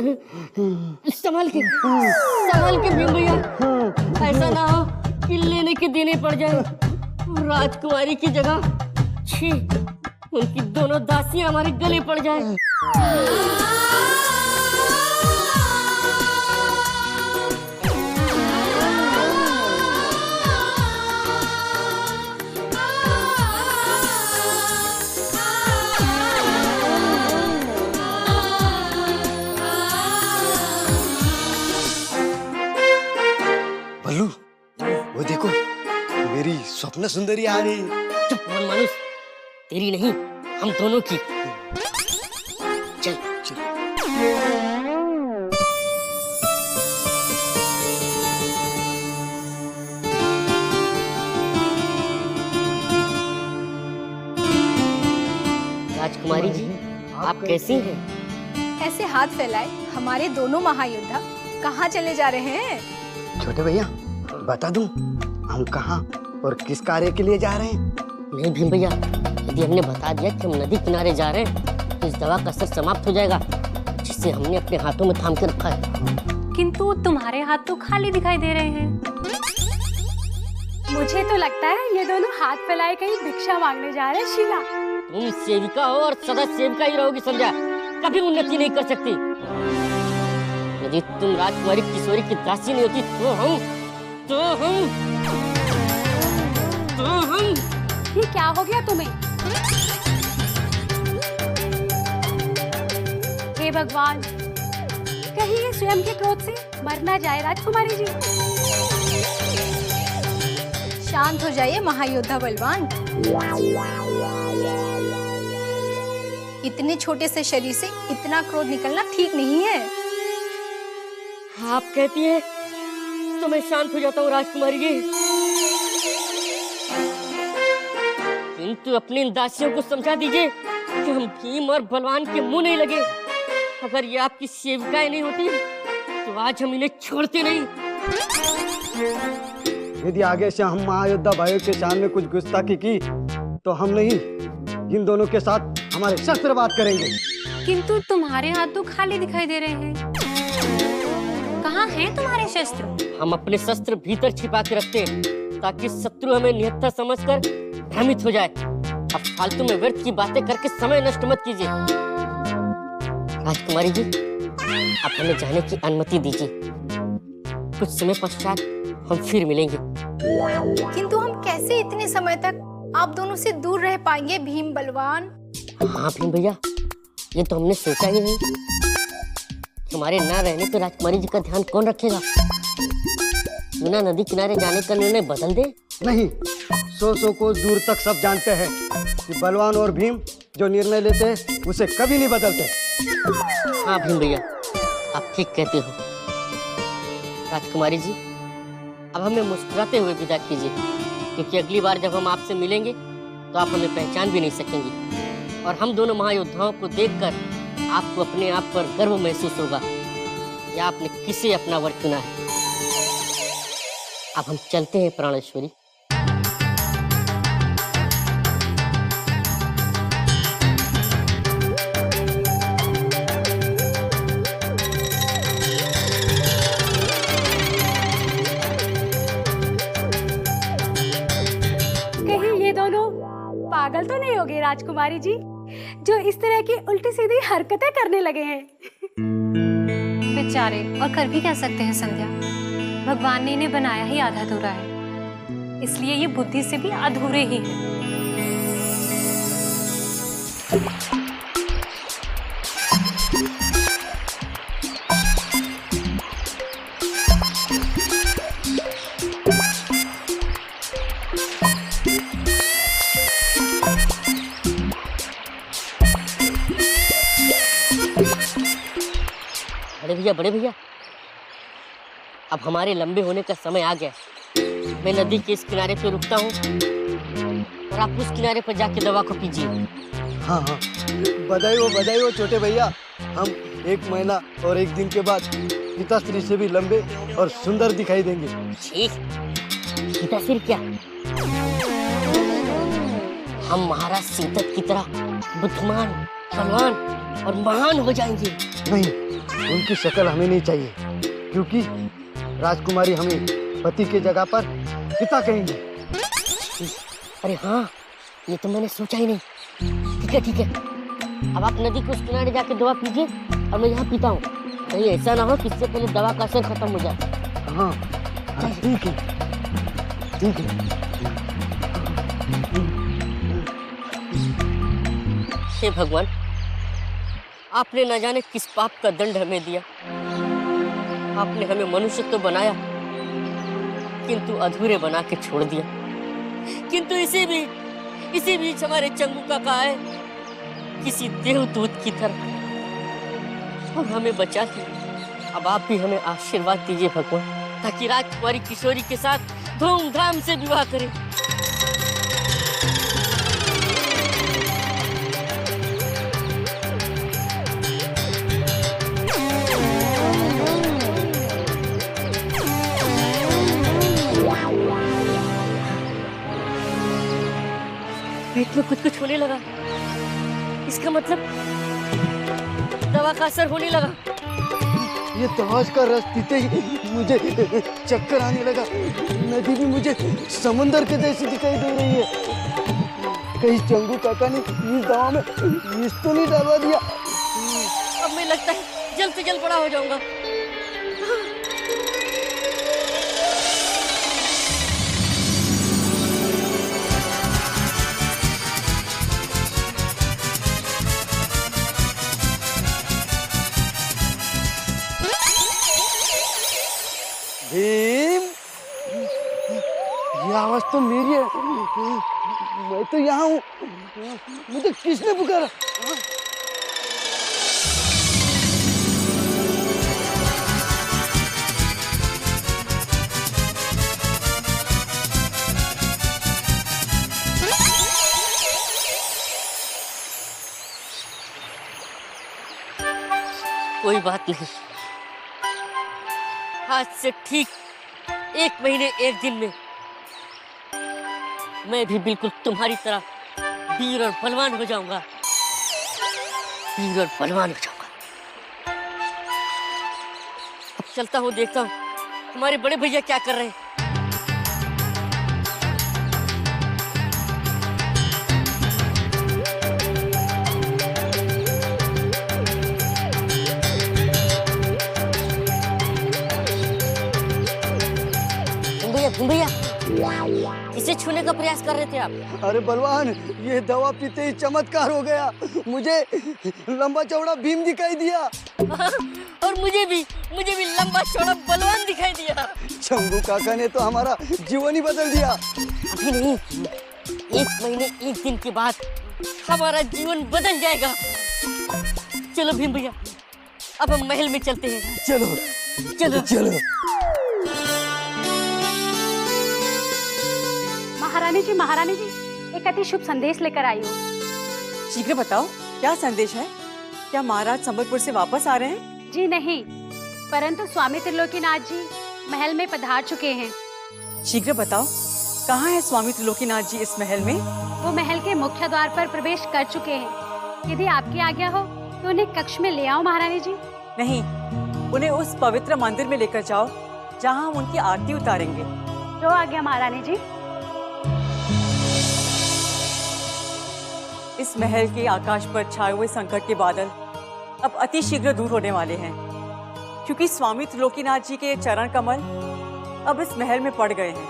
संभाल के भीम भैया, ऐसा ना हो कि लेने के देने पड़ जाए। राजकुमारी की जगह छी, उनकी दोनों दासियां हमारे गले पड़ जाए। बल्लू वो देखो, मेरी स्वप्न सुंदरी आ रही। चुप बोल मानुस, तेरी नहीं हम दोनों की। चल राजकुमारी जी, आप कैसी हैं? ऐसे हाथ फैलाए हमारे दोनों महायोद्धा कहाँ चले जा रहे हैं? छोटे भैया बता दूं हम कहाँ और किस कार्य के लिए जा रहे हैं? नहीं भीम भैया, यदि हमने बता दिया कि हम नदी किनारे जा रहे हैं तो इस दवा का असर समाप्त हो जाएगा, जिसे हमने अपने हाथों में थाम के रखा है। किंतु तुम्हारे हाथ तो खाली दिखाई दे रहे हैं। मुझे तो लगता है ये दोनों हाथ फैलाए कहीं भिक्षा मांगने जा रहे हैं। शीला, तुम सेविका हो और सदा सेविका ही रहोगी संध्या, कभी उन्नति नहीं कर सकती। यदि तुम राजकुमारी किशोरी की दासी नहीं होती तो हम ये क्या हो गया तुम्हें? हे भगवान, कहीं ये स्वयं के क्रोध से मर ना जाए राजकुमारी जी। शांत हो जाइए महायोद्धा बलवान। इतने छोटे से शरीर से इतना क्रोध निकलना ठीक नहीं है। आप कहती हैं तो मैं शांत हो जाता हूँ राजकुमारी जी, किंतु अपनी इन दासियों को समझा दीजिए कि हम भीम और बलवान के मुंह नहीं लगे। अगर ये आपकी सेविकाएं नहीं होती तो आज हम इन्हें छोड़ते नहीं। यदि आगे से हम महायोद्धा भाइयों के सामने कुछ गुस्ताखी की तो हम नहीं, इन दोनों के साथ हमारे शस्त्र बात करेंगे। किंतु तुम्हारे हाथ तो खाली दिखाई दे रहे हैं। कहाँ हैं तुम्हारे शस्त्र? हम अपने शस्त्र भीतर छिपा के रखते हैं ताकि शत्रु हमें निहत्था समझकर भ्रमित हो जाए। अब फालतू में व्यर्थ की बातें करके समय नष्ट मत कीजिए। राजकुमारी जी, आप हमें जाने की अनुमति दीजिए। कुछ समय पश्चात हम फिर मिलेंगे। किंतु हम कैसे इतने समय तक आप दोनों से दूर रह पाएंगे भीम बलवान? हाँ भीम भैया, ये तो हमने सोचा ही नहीं। हमारे ना रहने पर राजकुमारी जी का ध्यान कौन रखेगा? बिना नदी किनारे जाने का निर्णय बदल दे? नहीं, सौ को दूर तक सब जानते हैं कि बलवान और भीम जो निर्णय लेते हैं उसे कभी नहीं बदलते। हाँ भीम भैया, आप ठीक कहते हो। राजकुमारी जी, अब हमें मुस्कुराते हुए विदा कीजिए, क्योंकि अगली बार जब हम आपसे मिलेंगे तो आप हमें पहचान भी नहीं सकेंगी और हम दोनों महायोद्धाओं को देखकर आपको अपने आप पर गर्व महसूस होगा कि आपने किसे अपना वर चुना है। अब हम चलते हैं प्राणेश्वरी। कहीं ये दोनों पागल तो नहीं हो गए राजकुमारी जी, जो इस तरह की उल्टी सीधी हरकतें करने लगे हैं? बेचारे, और कर भी क्या सकते हैं संध्या, भगवान ने इन्हें बनाया ही आधा अधूरा है। इसलिए ये बुद्धि से भी अधूरे ही हैं। बड़े भैया, अब हमारे लंबे होने का समय आ गया। मैं नदी के इस किनारे पे रुकता हूँ और आप उस किनारे पर जाके दवा को पीजिए। हाँ हाँ, बधाई हो छोटे भैया। हम 1 महीना और 1 दिन के बाद पिताश्री से भी लंबे और सुंदर दिखाई देंगे। ठीक, पिताश्री क्या, हम महाराज सीतत की तरह बुद्धिमान, बलवान और महान हो जाएंगे। नहीं, उनकी शक्ल हमें नहीं चाहिए, क्योंकि राजकुमारी हमें पति के जगह पर पिता कहेंगे। अरे हाँ, ये तो मैंने सोचा ही नहीं। ठीक है, अब आप नदी के उस किनारे जाके दवा पीजिए और मैं यहाँ पीता हूँ। कहीं ऐसा ना हो कि इससे पहले दवा का असर खत्म हो जाए। हाँ, ठीक है। हे भगवान, आपने न जाने किस पाप का दंड हमें दिया। आपने हमें मनुष्य तो बनाया, किंतु अधूरे बना के छोड़ दिया। किंतु इसी बीच हमारे चंगू का आए किसी देवदूत की तरह और हमें बचा लिया। अब आप भी हमें आशीर्वाद दीजिए भगवान, ताकि राजकुमारी किशोरी के साथ धूमधाम से विवाह करें। पेट में कुछ होने लगा, इसका मतलब दवा का असर होने लगा। ये तवाज का रस पीते ही मुझे चक्कर आने लगा। नदी भी मुझे समंदर के जैसी दिखाई दे रही है। कहीं चंगू काका ने इस दवा में विष तो नहीं डालवा दिया। अब मैं लगता है जल्द से जल्द बड़ा हो जाऊंगा। भीम, ये आवाज तो मेरी है। मैं तो यहाँ हूँ। मुझे किसने पुकारा? कोई बात नहीं, आज से ठीक 1 महीने 1 दिन में मैं भी बिल्कुल तुम्हारी तरह वीर और बलवान हो जाऊंगा। वीर और बलवान हो जाऊंगा। अब चलता हूँ, देखता हूँ हमारे बड़े भैया क्या कर रहे हैं। भैया, इसे छूने का प्रयास कर रहे थे आप? अरे बलवान, ये दवा पीते ही चमत्कार हो गया। मुझे लंबा चौड़ा भीम दिखाई दिया। और मुझे भी लंबा चौड़ा बलवान दिखाई दिया। चंगू काका ने तो हमारा जीवन ही बदल दिया। अभी नहीं, 1 महीने 1 दिन के बाद हमारा जीवन बदल जाएगा। चलो भीम भैया, अब हम महल में चलते हैं। चलो चलो चलो। महारानी जी, एक अति शुभ संदेश लेकर आई हूँ। शीघ्र बताओ, क्या संदेश है? क्या महाराज संबलपुर से वापस आ रहे हैं? जी नहीं, परंतु स्वामी त्रिलोकीनाथ जी महल में पधार चुके हैं। शीघ्र बताओ, कहाँ है स्वामी त्रिलोकीनाथ जी इस महल में? वो महल के मुख्य द्वार पर प्रवेश कर चुके हैं। यदि आपकी आज्ञा हो तो उन्हें कक्ष में ले आओ महारानी जी। नहीं, उन्हें उस पवित्र मंदिर में लेकर जाओ जहाँ हम उनकी आरती उतारेंगे। जो आज्ञा महारानी जी। इस महल के आकाश पर छाए हुए संकट के बादल अब अति शीघ्र दूर होने वाले हैं, क्योंकि स्वामी त्रिलोकीनाथ जी के चरण कमल अब इस महल में पड़ गए हैं।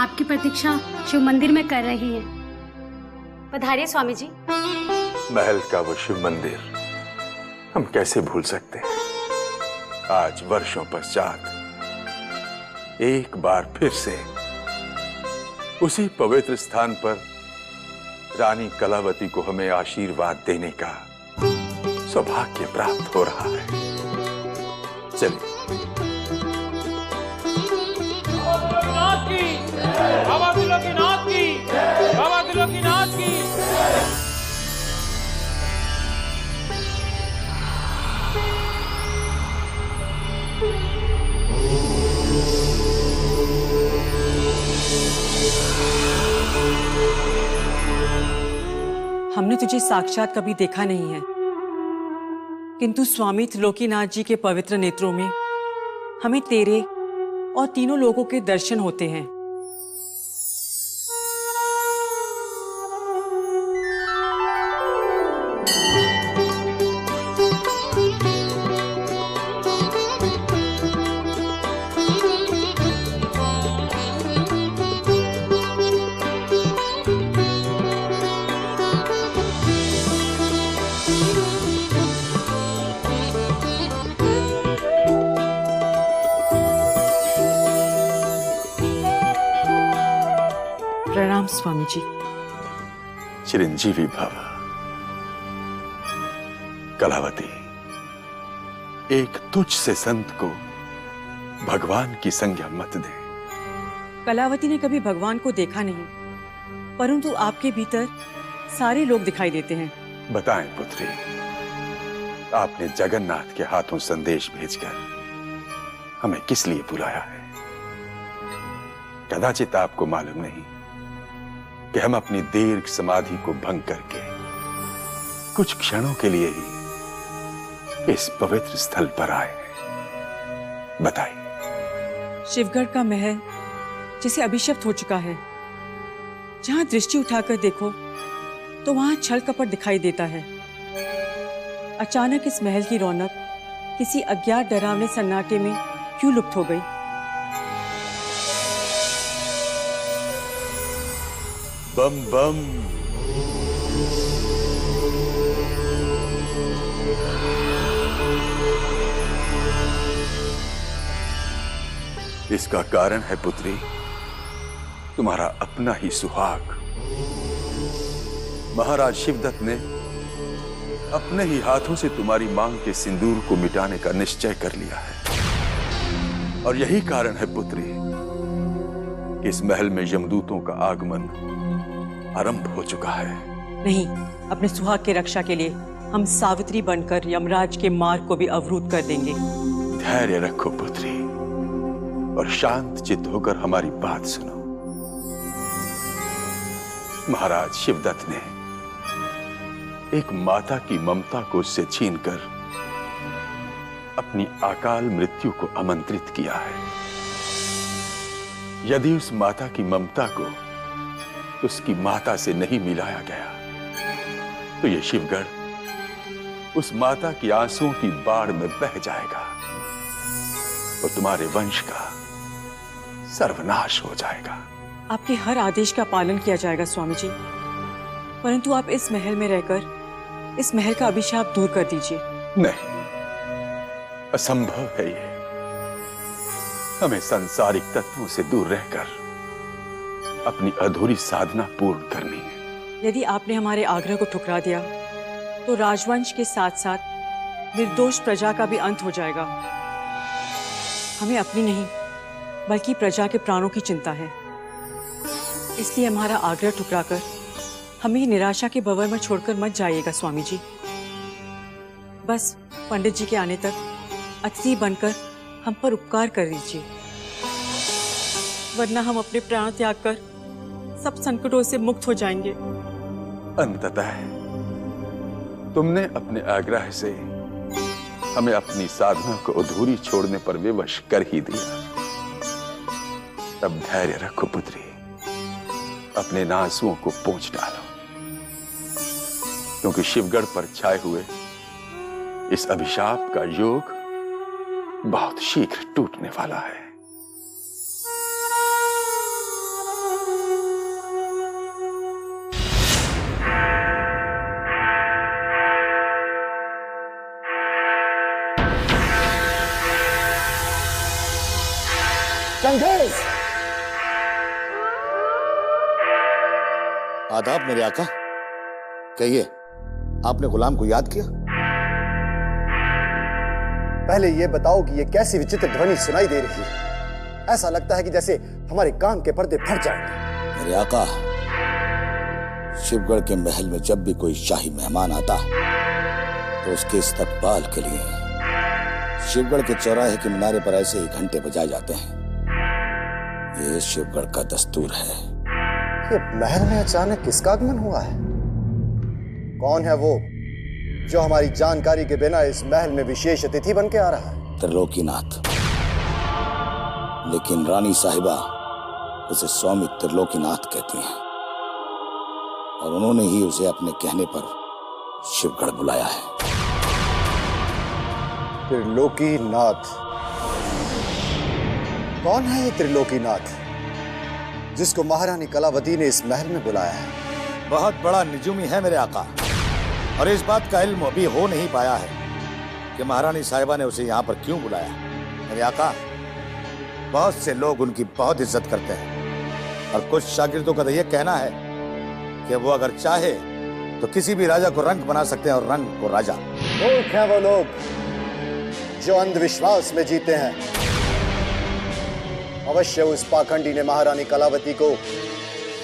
आपकी प्रतीक्षा शिव मंदिर में कर रही हैं। पधारिए स्वामी जी। महल का वो शिव मंदिर हम कैसे भूल सकते हैं। आज वर्षों पश्चात एक बार फिर से उसी पवित्र स्थान पर रानी कलावती को हमें आशीर्वाद देने का सौभाग्य प्राप्त हो रहा है। चलिए। बाबा त्रिलोकीनाथ की, बाबा त्रिलोकीनाथ की। हमने तुझे साक्षात कभी देखा नहीं है, किंतु स्वामी त्रिलोकीनाथ जी के पवित्र नेत्रों में हमें तेरे और तीनों लोगों के दर्शन होते हैं। प्रणाम स्वामी जी। चिरंजीवी भव। कलावती, एक तुझ से संत को भगवान की संज्ञा मत दे। कलावती ने कभी भगवान को देखा नहीं, परंतु आपके भीतर सारे लोग दिखाई देते हैं। बताएं पुत्री, आपने जगन्नाथ के हाथों संदेश भेजकर हमें किस लिए बुलाया है? कदाचित आपको मालूम नहीं कि हम अपनी दीर्घ समाधि को भंग करके कुछ क्षणों के लिए ही इस पवित्र स्थल पर आए हैं। बताइए। शिवगढ़ का महल जिसे अभिशप्त हो चुका है, जहां दृष्टि उठाकर देखो तो वहां छल कपट दिखाई देता है। अचानक इस महल की रौनक किसी अज्ञात डरावने सन्नाटे में क्यों लुप्त हो गई? बम बम। इसका कारण है पुत्री तुम्हारा अपना ही सुहाग। महाराज शिवदत्त ने अपने ही हाथों से तुम्हारी मांग के सिंदूर को मिटाने का निश्चय कर लिया है। और यही कारण है पुत्री कि इस महल में यमदूतों का आगमन आरंभ हो चुका है। नहीं, अपने सुहाग की रक्षा के लिए हम सावित्री बनकर यमराज के मार्ग को भी अवरुद्ध कर देंगे। धैर्य रखो पुत्री और शांत चित्त होकर हमारी बात सुनो। महाराज शिवदत्त ने एक माता की ममता को उससे छीनकर अपनी अकाल मृत्यु को आमंत्रित किया है। यदि उस माता की ममता को उसकी माता से नहीं मिलाया गया तो यह शिवगढ़ उस माता की आंसुओं की बाढ़ में बह जाएगा और तुम्हारे वंश का सर्वनाश हो जाएगा। आपके हर आदेश का पालन किया जाएगा स्वामी जी, परंतु आप इस महल में रहकर इस महल का अभिशाप दूर कर दीजिए। नहीं, असंभव है ये। हमें सांसारिक तत्वों से दूर रहकर अपनी अधूरी साधना पूर्ण करनी है। यदि आपने हमारे आग्रह को ठुकरा दिया तो राजवंश के साथ साथ निर्दोष प्रजा का भी अंत हो जाएगा। हमें अपनी नहीं बल्कि प्रजा के प्राणों की चिंता है, इसलिए हमारा आग्रह ठुकराकर हमें निराशा के भंवर में छोड़कर मत जाइएगा स्वामी जी। बस पंडित जी के आने तक अतिथि बनकर हम पर उपकार कर दीजिए, वरना हम अपने प्राण त्याग कर सब संकटों से मुक्त हो जाएंगे। अंततः तुमने अपने आग्रह से हमें अपनी साधना को अधूरी छोड़ने पर विवश कर ही दिया। अब धैर्य रखो पुत्री, अपने नासुओं को पोंछ डालो, क्योंकि शिवगढ़ पर छाए हुए इस अभिशाप का योग बहुत शीघ्र टूटने वाला है। आदाब मेरे आका। कहिए, आपने गुलाम को याद किया? पहले ये बताओ कि ये कैसी विचित्र ध्वनि सुनाई दे रही है। ऐसा लगता है कि जैसे हमारे कान के पर्दे फट जाएंगे। मेरे आका, शिवगढ़ के महल में जब भी कोई शाही मेहमान आता तो उसके इस्तकबाल के लिए शिवगढ़ के चौराहे के मिनारे पर ऐसे ही घंटे बजाए जाते हैं। ये शिवगढ़ का दस्तूर है। ये महल में अचानक किसका आगमन हुआ है? कौन है वो जो हमारी जानकारी के बिना इस महल में विशेष अतिथि बन के आ रहा है? त्रिलोकीनाथ। लेकिन रानी साहिबा उसे स्वामी त्रिलोकीनाथ कहती हैं और उन्होंने ही उसे अपने कहने पर शिवगढ़ बुलाया है। त्रिलोकीनाथ? कौन है ये त्रिलोकीनाथ जिसको महारानी कलावती ने इस महल में बुलाया है? बहुत बड़ा निजुमी है मेरे आका, और इस बात का इल्म अभी हो नहीं पाया है कि महारानी साहिबा ने उसे यहाँ पर क्यों बुलाया। मेरे आका, बहुत से लोग उनकी बहुत इज्जत करते हैं और कुछ शागिर्दों का तो ये कहना है कि वो अगर चाहे तो किसी भी राजा को रंक बना सकते हैं और रंक को राजा। मूर्ख हैं वो लोग जो अंधविश्वास में जीते हैं। अवश्य उस पाखंडी ने महारानी कलावती को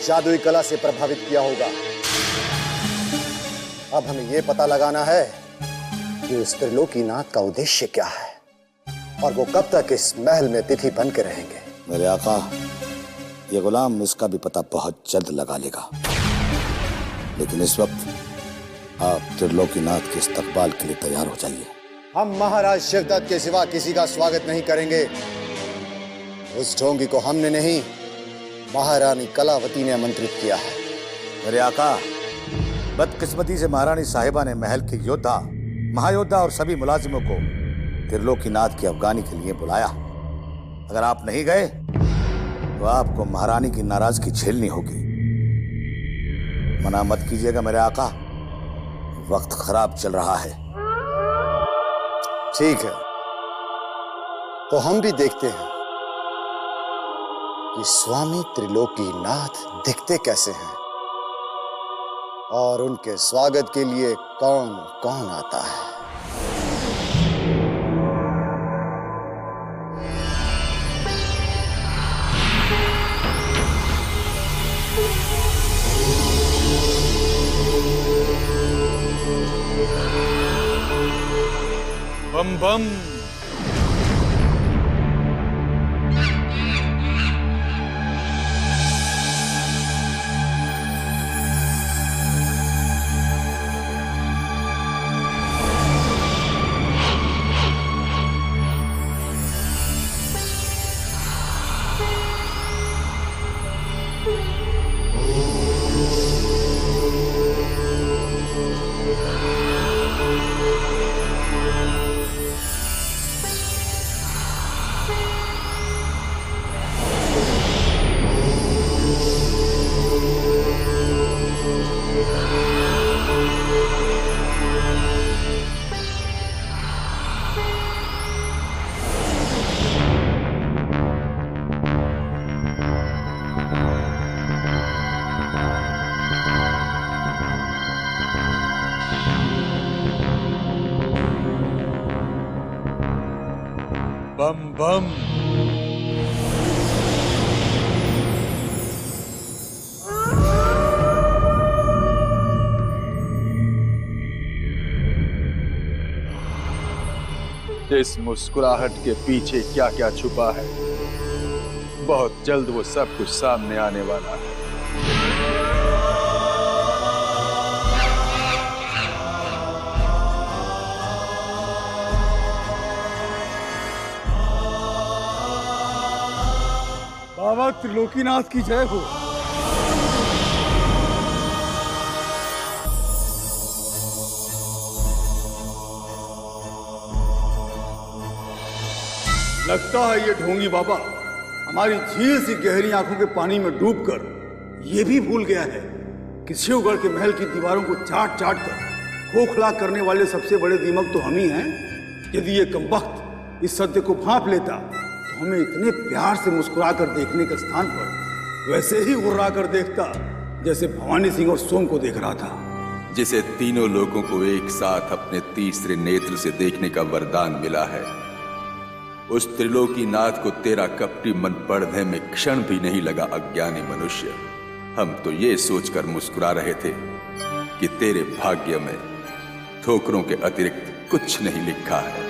जादुई कला से प्रभावित किया होगा। अब हमें यह पता लगाना है कि उस त्रिलोकीनाथ का उद्देश्य क्या है और वो कब तक इस महल में तिथि बन के रहेंगे। मेरे आका, ये गुलाम इसका भी पता बहुत जल्द लगा लेगा। लेकिन इस वक्त आप त्रिलोकीनाथ के इस्तकबाल के लिए तैयार हो जाइए। हम महाराज शिवदत्त के सिवा किसी का स्वागत नहीं करेंगे। उस ढोंगी को हमने नहीं, महारानी कलावती ने आमंत्रित किया है। मेरे आका, बदकिस्मती से महारानी साहिबा ने महल के योद्धा, महायोद्धा और सभी मुलाजिमों को त्रिलोकीनाथ की अफगानी के लिए बुलाया। अगर आप नहीं गए तो आपको महारानी की नाराजगी झेलनी होगी। मना मत कीजिएगा मेरे आका, वक्त खराब चल रहा है। ठीक है, तो हम भी देखते हैं कि स्वामी त्रिलोकीनाथ दिखते कैसे हैं और उनके स्वागत के लिए कौन कौन आता है। बम बम। बम बम। इस मुस्कुराहट के पीछे क्या क्या छुपा है, बहुत जल्द वो सब कुछ सामने आने वाला है। बाबा त्रिलोकीनाथ की जय हो। लगता है ये ढोंगी बाबा हमारी झील सी गहरी आंखों के पानी में डूबकर ये भी भूल गया है कि शिवगढ़ के महल की दीवारों को चाट चाट कर खोखला करने वाले सबसे बड़े दीमक तो हम ही हैं। यदि ये कमबख्त इस सत्य को भांप लेता तो हमें इतने प्यार से मुस्कुरा कर देखने के स्थान पर वैसे ही गुर्रा कर देखता जैसे भवानी सिंह और सोम को देख रहा था। जिसे तीनों लोगों को एक साथ अपने तीसरे नेत्र से देखने का वरदान मिला है, उस त्रिलोकीनाथ को तेरा कपटी मन पढ़ने में क्षण भी नहीं लगा। अज्ञानी मनुष्य, हम तो ये सोचकर मुस्कुरा रहे थे कि तेरे भाग्य में ठोकरों के अतिरिक्त कुछ नहीं लिखा है।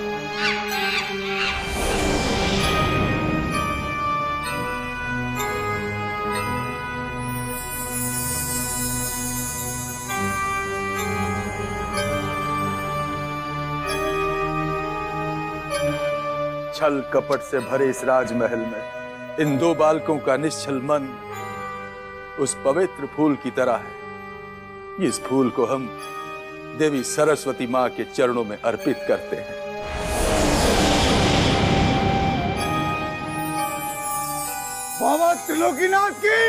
छल कपट से भरे इस राजमहल में इन दो बालकों का निश्चल मन उस पवित्र फूल की तरह है। इस फूल को हम देवी सरस्वती मां के चरणों में अर्पित करते हैं। बाबा त्रिलोकीनाथ की,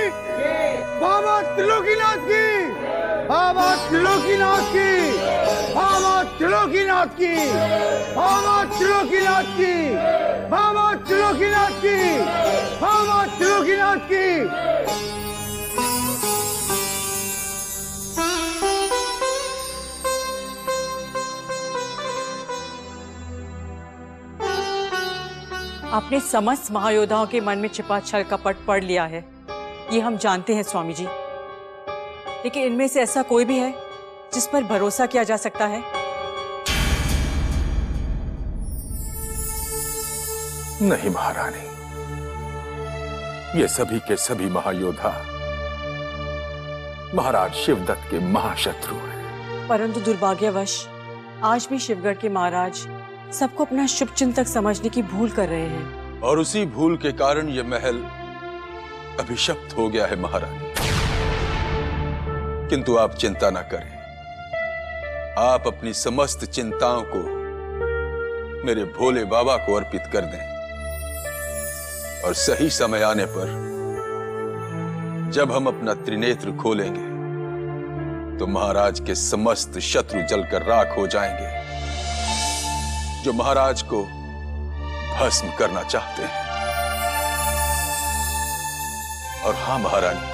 बाबा त्रिलोकीनाथ की, बाबा त्रिलोकीनाथ की, बाबा त्रिलोकीनाथ की, बाबा त्रिलोकीनाथ की, बाबा त्रिलोकीनाथ की, बाबा त्रिलोकीनाथ की। आपने समस्त महायोद्धाओं के मन में छिपा छल कपट पढ़ लिया है, ये हम जानते हैं स्वामी जी। लेकिन इनमें से ऐसा कोई भी है जिस पर भरोसा किया जा सकता है? नहीं महारानी, ये सभी के सभी महायोद्धा महाराज शिवदत्त के महाशत्रु हैं। परंतु दुर्भाग्यवश आज भी शिवगढ़ के महाराज सबको अपना शुभ चिंतक समझने की भूल कर रहे हैं। और उसी भूल के कारण यह महल अभिशप्त हो गया है महारानी। किंतु आप चिंता न करें, आप अपनी समस्त चिंताओं को मेरे भोले बाबा को अर्पित कर दें और सही समय आने पर जब हम अपना त्रिनेत्र खोलेंगे तो महाराज के समस्त शत्रु जलकर राख हो जाएंगे जो महाराज को भस्म करना चाहते हैं। और हां महारानी,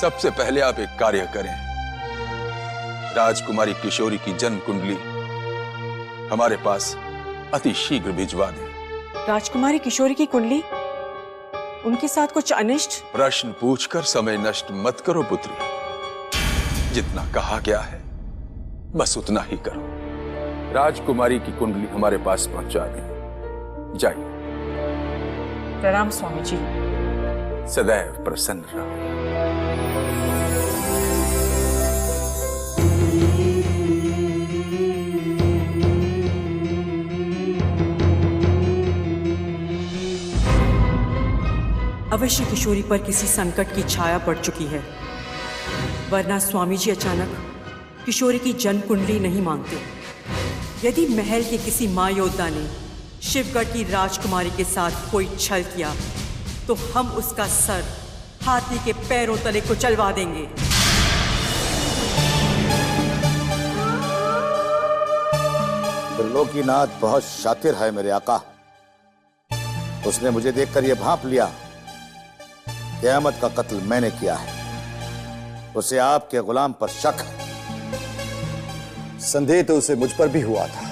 सबसे पहले आप एक कार्य करें, राजकुमारी किशोरी की जन्म कुंडली हमारे पास अति शीघ्र भिजवा दें। राजकुमारी किशोरी की कुंडली? उनके साथ कुछ अनिष्ट? प्रश्न पूछकर समय नष्ट मत करो पुत्री। जितना कहा गया है बस उतना ही करो। राजकुमारी की कुंडली हमारे पास पहुंचा दें। जाइए। प्रणाम स्वामी जी। सदैव प्रसन्न रहो। अवश्य किशोरी पर किसी संकट की छाया पड़ चुकी है, वरना स्वामी जी अचानक किशोरी की जन्म कुंडली नहीं मांगते। यदि महल के किसी मां योद्धा ने शिवगढ़ की राजकुमारी के साथ कोई छल किया तो हम उसका सर हाथी के पैरों तले को चलवा देंगे। त्रिलोकीनाथ बहुत शातिर है मेरे आका। उसने मुझे देखकर यह भांप लिया कि अहमद का कत्ल मैंने किया है। उसे आपके गुलाम पर शक है। संदेह तो उसे मुझ पर भी हुआ था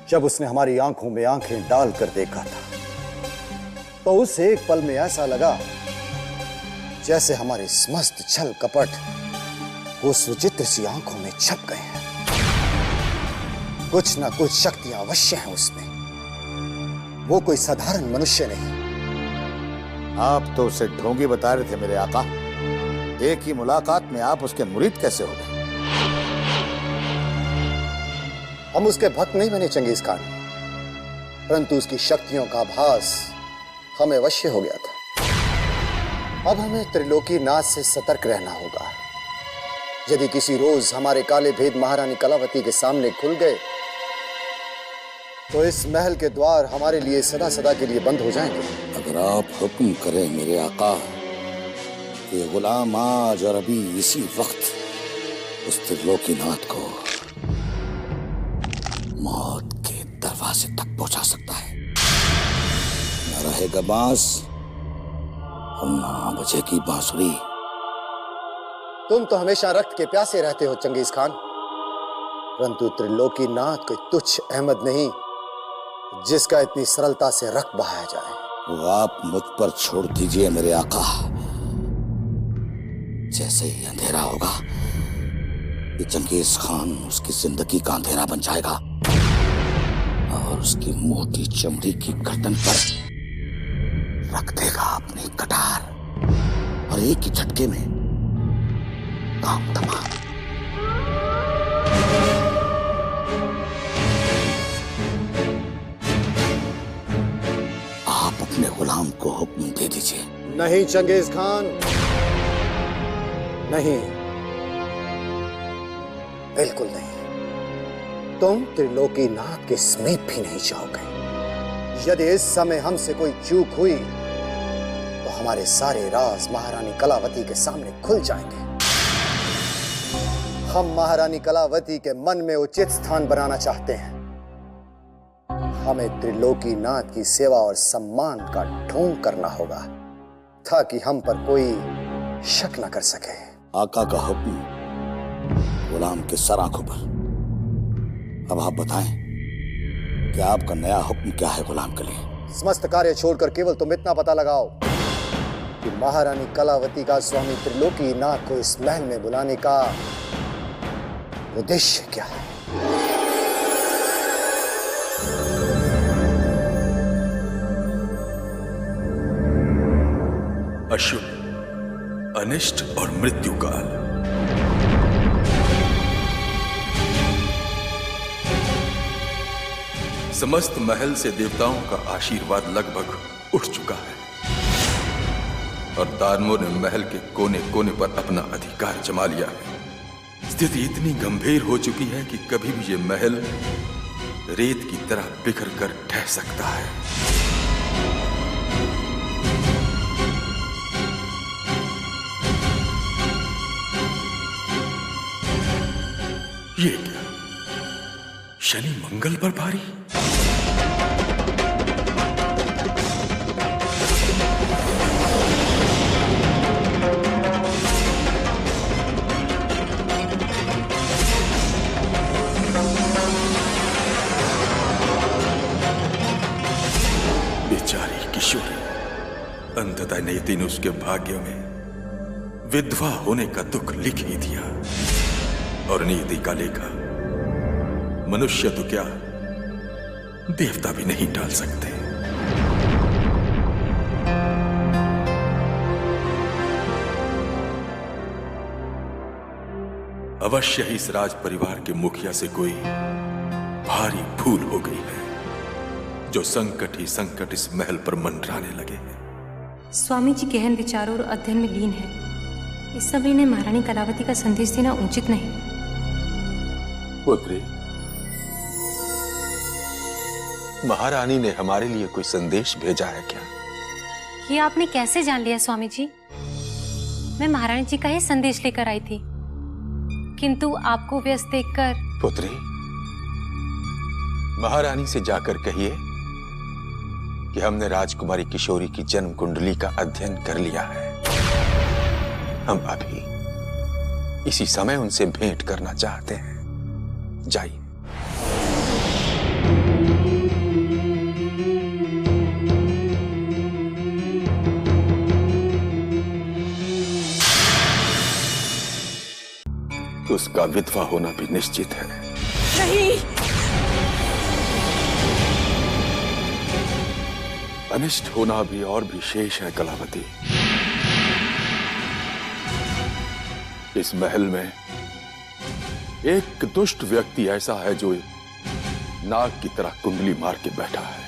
जब उसने हमारी आंखों में आंखें डालकर देखा था, तो उसे एक पल में ऐसा लगा जैसे हमारे समस्त छल कपट उस विचित्र सी आंखों में छप गए हैं। कुछ ना कुछ शक्तियां अवश्य हैं उसमें। वो कोई साधारण मनुष्य नहीं। आप तो उसे ढोंगी बता रहे थे मेरे आका। एक ही मुलाकात में आप उसके मुरीद कैसे हो गए? हम उसके भक्त नहीं बने चंगेज खान, परंतु उसकी शक्तियों का आभास हमें अवश्य हो गया था। अब हमें त्रिलोकीनाथ से सतर्क रहना होगा। यदि किसी रोज हमारे काले भेद महारानी कलावती के सामने खुल गए तो इस महल के द्वार हमारे लिए सदा सदा के लिए बंद हो जाएंगे। अगर आप हुक्म करें मेरे आका कि गुलाम आज और अभी इसी वक्त उस त्रिलोकीनाथ को मौत के दरवाजे तक पहुंचा सकता है। न रहेगा बांस और ना बजेगी बांसुरी। तुम तो हमेशा रक्त के प्यासे रहते हो चंगेज खान, परंतु त्रिलोकीनाथ कोई तुच्छ अहमद नहीं जिसका इतनी सरलता से रक्त बहाया जाए। वो आप मुझ पर छोड़ दीजिए मेरे आका। जैसे ही अंधेरा होगा ये चंगेज खान उसकी जिंदगी का अंधेरा बन जाएगा और उसकी मोटी चमड़ी की गर्दन पर रख देगा अपनी कटार और एक ही झटके में काम तमाम। आप अपने गुलाम को हुक्म दे दीजिए। नहीं चंगेज खान, नहीं, बिल्कुल नहीं। तुम त्रिलोकीनाथ के समीप भी नहीं जाओगे। यदि इस समय हमसे कोई चूक हुई तो हमारे सारे राज महारानी कलावती के सामने खुल जाएंगे। हम महारानी कलावती के मन में उचित स्थान बनाना चाहते हैं। हमें त्रिलोकीनाथ की सेवा और सम्मान का ढोंग करना होगा ताकि हम पर कोई शक न कर सके। आका का हुक्म गुलाम के सर आंखों पर। अब आप बताएं कि आपका नया हुक्म क्या है गुलाम के लिए? समस्त कार्य छोड़कर केवल तुम इतना पता लगाओ कि महारानी कलावती का स्वामी त्रिलोकीनाथ को इस महल में बुलाने का उद्देश्य क्या है। अशुभ, अनिष्ट और मृत्यु काल। समस्त महल से देवताओं का आशीर्वाद लगभग उठ चुका है और दानवों ने महल के कोने कोने पर अपना अधिकार जमा लिया है। स्थिति इतनी गंभीर हो चुकी है कि कभी भी ये महल रेत की तरह बिखर कर ढह सकता है। ये क्या? शनि मंगल पर भारी? बेचारी किशोरी, अंततः नियति ने उसके भाग्य में विधवा होने का दुख लिख ही दिया और नियति का लेखा मनुष्य तो क्या देवता भी नहीं टाल सकते। अवश्य ही इस राज परिवार के मुखिया से कोई भारी भूल हो गई है जो संकट ही संकट इस महल पर मंडराने लगे हैं। स्वामी जी गहन विचारों और अध्ययन में लीन है। इस समय ने महारानी कलावती का संदेश देना उचित नहीं। पुत्री, महारानी ने हमारे लिए कोई संदेश भेजा है क्या? ये आपने कैसे जान लिया स्वामी जी? मैं महारानी जी का ही संदेश लेकर आई थी, किंतु आपको व्यस्त देखकर। पुत्री, महारानी से जाकर कहिए कि हमने राजकुमारी किशोरी की जन्म कुंडली का अध्ययन कर लिया है। हम अभी इसी समय उनसे भेंट करना चाहते हैं। जाइए। उसका विधवा होना भी निश्चित है। नहीं, अनिष्ट होना भी और भी शेष है कलावती। इस महल में एक दुष्ट व्यक्ति ऐसा है जो नाग की तरह कुंडली मार के बैठा है,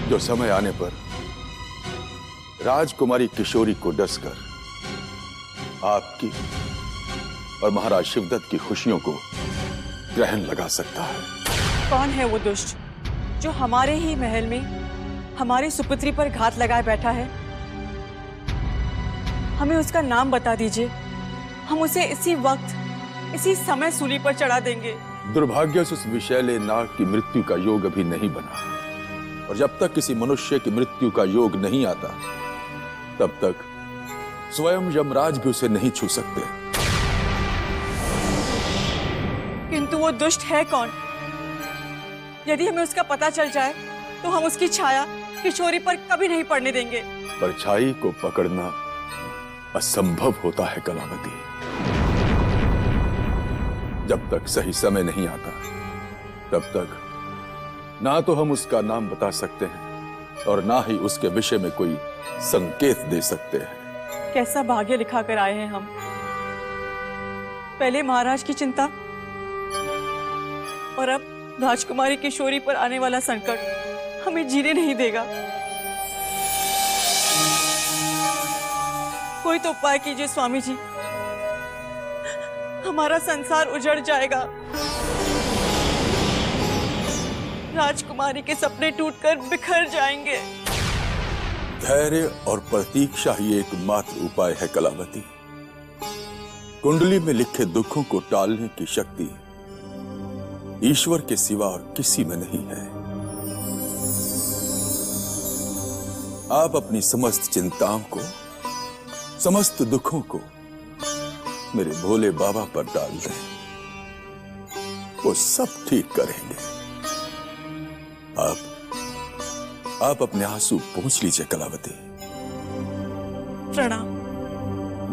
जो समय आने पर राजकुमारी किशोरी को डसकर आपकी और महाराज शिवदत्त की खुशियों को ग्रहण लगा सकता है। कौन है वो दुष्ट जो हमारे ही महल में हमारी सुपुत्री पर घात लगाए बैठा है? हमें उसका नाम बता दीजिए, हम उसे इसी वक्त इसी समय सूली पर चढ़ा देंगे। दुर्भाग्य से उस विषैले नाग की मृत्यु का योग अभी नहीं बना है। और जब तक किसी मनुष्य की मृत्यु का योग नहीं आता, तब तक स्वयं यमराज भी उसे नहीं छू सकते। किंतु वो दुष्ट है कौन? यदि हमें उसका पता चल जाए तो हम उसकी छाया किशोरी पर कभी नहीं पड़ने देंगे। परछाई को पकड़ना असंभव होता है कलावती। जब तक सही समय नहीं आता, तब तक ना तो हम उसका नाम बता सकते हैं और ना ही उसके विषय में कोई संकेत दे सकते हैं। कैसा भाग्य लिखा कर आए हैं हम। पहले महाराज की चिंता और अब राजकुमारी किशोरी पर आने वाला संकट हमें जीने नहीं देगा। कोई तो उपाय कीजिए स्वामी जी, हमारा संसार उजड़ जाएगा। राजकुमारी के सपने टूटकर बिखर जाएंगे। धैर्य और प्रतीक्षा ही एकमात्र उपाय है कलावती। कुंडली में लिखे दुखों को टालने की शक्ति ईश्वर के सिवा और किसी में नहीं है। आप अपनी समस्त चिंताओं को, समस्त दुखों को मेरे भोले बाबा पर डाल दें, वो सब ठीक करेंगे। आप अपने आंसू पोंछ लीजिए कलावती। प्रणाम।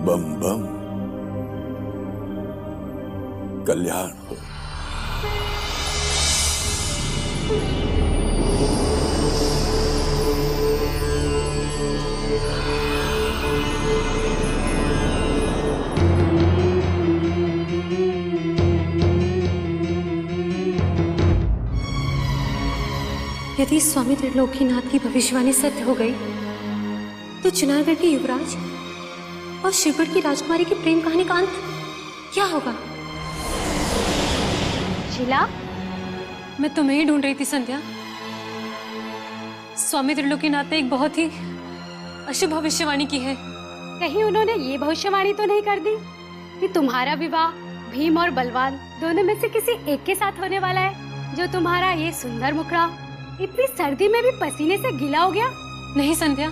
बम बम, कल्याण हो। यदि स्वामी त्रिलोकीनाथ की भविष्यवाणी सत्य हो गई, तो चुनारगढ़ के युवराज और शिवगढ़ की राजकुमारी की प्रेम कहानी का अंत क्या होगा? शीला, मैं तुम्हें ही ढूंढ रही थी संध्या। स्वामी त्रिलोकीनाथ ने एक बहुत ही अशुभ भविष्यवाणी की है। कहीं उन्होंने ये भविष्यवाणी तो नहीं कर दी कि तुम्हारा विवाह भीम और बलवान दोनों में से किसी एक के साथ होने वाला है, जो तुम्हारा ये सुंदर मुखड़ा इतनी सर्दी में भी पसीने से गीला हो गया? नहीं संध्या,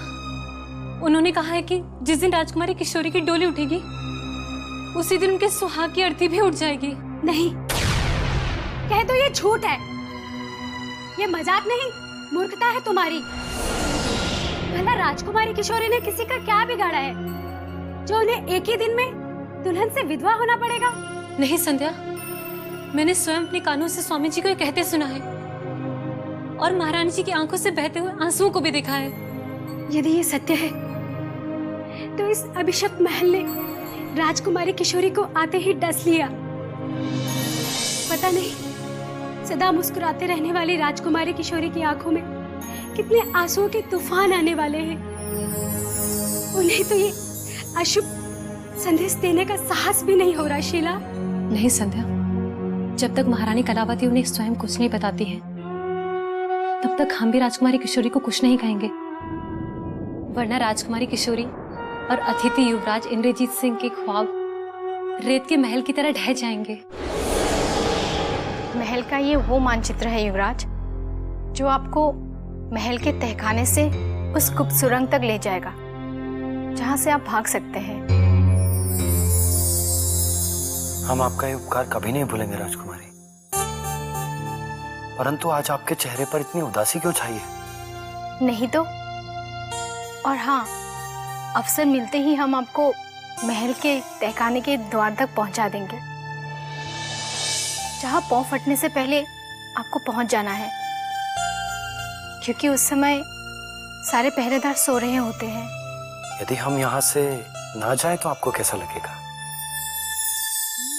उन्होंने कहा है कि जिस दिन राजकुमारी किशोरी की डोली उठेगी, उसी दिन उनके सुहाग की अर्थी भी उठ जाएगी। नहीं, कह दो ये झूठ है, ये मजाक नहीं, मूर्खता है तुम्हारी। भला राजकुमारी किशोरी ने किसी का क्या बिगाड़ा है जो उन्हें एक ही दिन में दुल्हन से विधवा होना पड़ेगा? नहीं संध्या, मैंने स्वयं अपने कानों से स्वामी जी को ये कहते सुना है और महारानी जी की आंखों से बहते हुए आंसुओं को भी देखा है। यदि ये सत्य है तो इस अभिशप्त महल ने राजकुमारी किशोरी को आते ही डस लिया। पता नहीं सदा मुस्कुराते रहने वाली राजकुमारी किशोरी की आंखों में कितने आंसुओं के तूफान आने वाले हैं। उन्हें तो ये अशुभ संदेश देने का साहस भी नहीं हो रहा। शीला, नहीं संध्या, जब तक महारानी कलावती उन्हें स्वयं कुछ नहीं बताती है, तब तक हम भी राजकुमारी किशोरी को कुछ नहीं कहेंगे, वरना राजकुमारी किशोरी और अतिथि युवराज इंद्रजीत सिंह के ख्वाब रेत के महल की तरह ढह जाएंगे। महल का ये वो मानचित्र है युवराज, जो आपको महल के तहखाने से उस गुप्त सुरंग तक ले जाएगा, जहां से आप भाग सकते हैं। हम आपका ये उपकार कभी नहीं भूलेंगे राजकुमारी, परंतु आज आपके चेहरे पर इतनी उदासी क्यों छाई है? नहीं तो और हाँ, अवसर मिलते ही हम आपको महल के तहखाने के द्वार तक पहुंचा देंगे, जहां पांव फटने से पहले आपको पहुंच जाना है, क्योंकि उस समय सारे पहरेदार सो रहे होते हैं। यदि हम यहाँ से ना जाएं तो आपको कैसा लगेगा?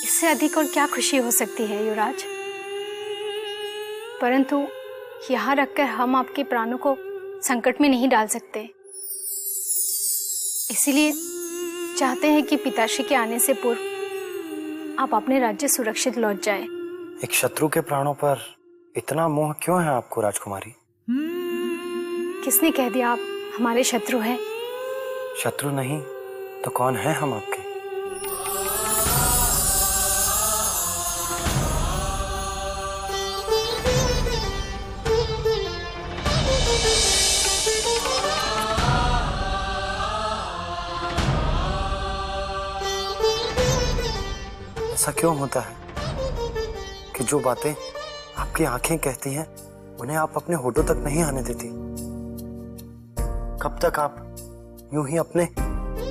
इससे अधिक और क्या खुशी हो सकती है युवराज, परंतु यहाँ रखकर हम आपके प्राणों को संकट में नहीं डाल सकते। इसीलिए चाहते हैं कि पिताश्री के आने से पूर्व आप अपने राज्य सुरक्षित लौट जाए। एक शत्रु के प्राणों पर इतना मोह क्यों है आपको राजकुमारी? किसने कह दिया आप हमारे शत्रु हैं? शत्रु नहीं तो कौन है हम आपके? ऐसा क्यों होता है कि जो बातें आपकी आंखें कहती हैं उन्हें आप अपने होठों तक नहीं आने देती? कब तक आप यूं ही अपने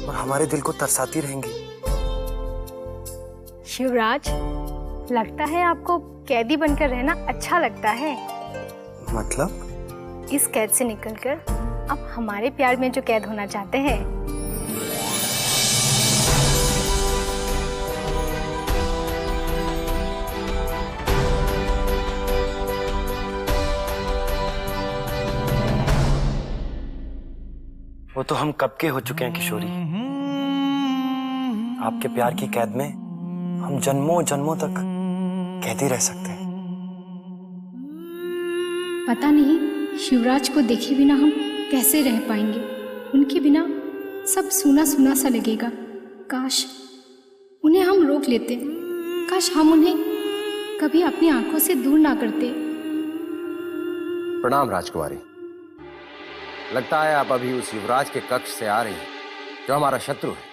और हमारे दिल को तरसाती रहेंगी? शिवराज, लगता है आपको कैदी बनकर रहना अच्छा लगता है। मतलब? इस कैद से निकलकर आप हमारे प्यार में जो कैद होना चाहते हैं। वो तो हम कब के हो चुके हैं किशोरी। आपके प्यार की कैद में हम जन्मों जन्मों तक कैदी रह सकते हैं। पता नहीं शिवराज को देखे बिना हम कैसे रह पाएंगे। उनके बिना सब सूना सूना सा लगेगा। काश उन्हें हम रोक लेते, काश हम उन्हें कभी अपनी आंखों से दूर ना करते। प्रणाम राजकुमारी। लगता है आप अभी उस युवराज के कक्ष से आ रही हैं जो हमारा शत्रु है।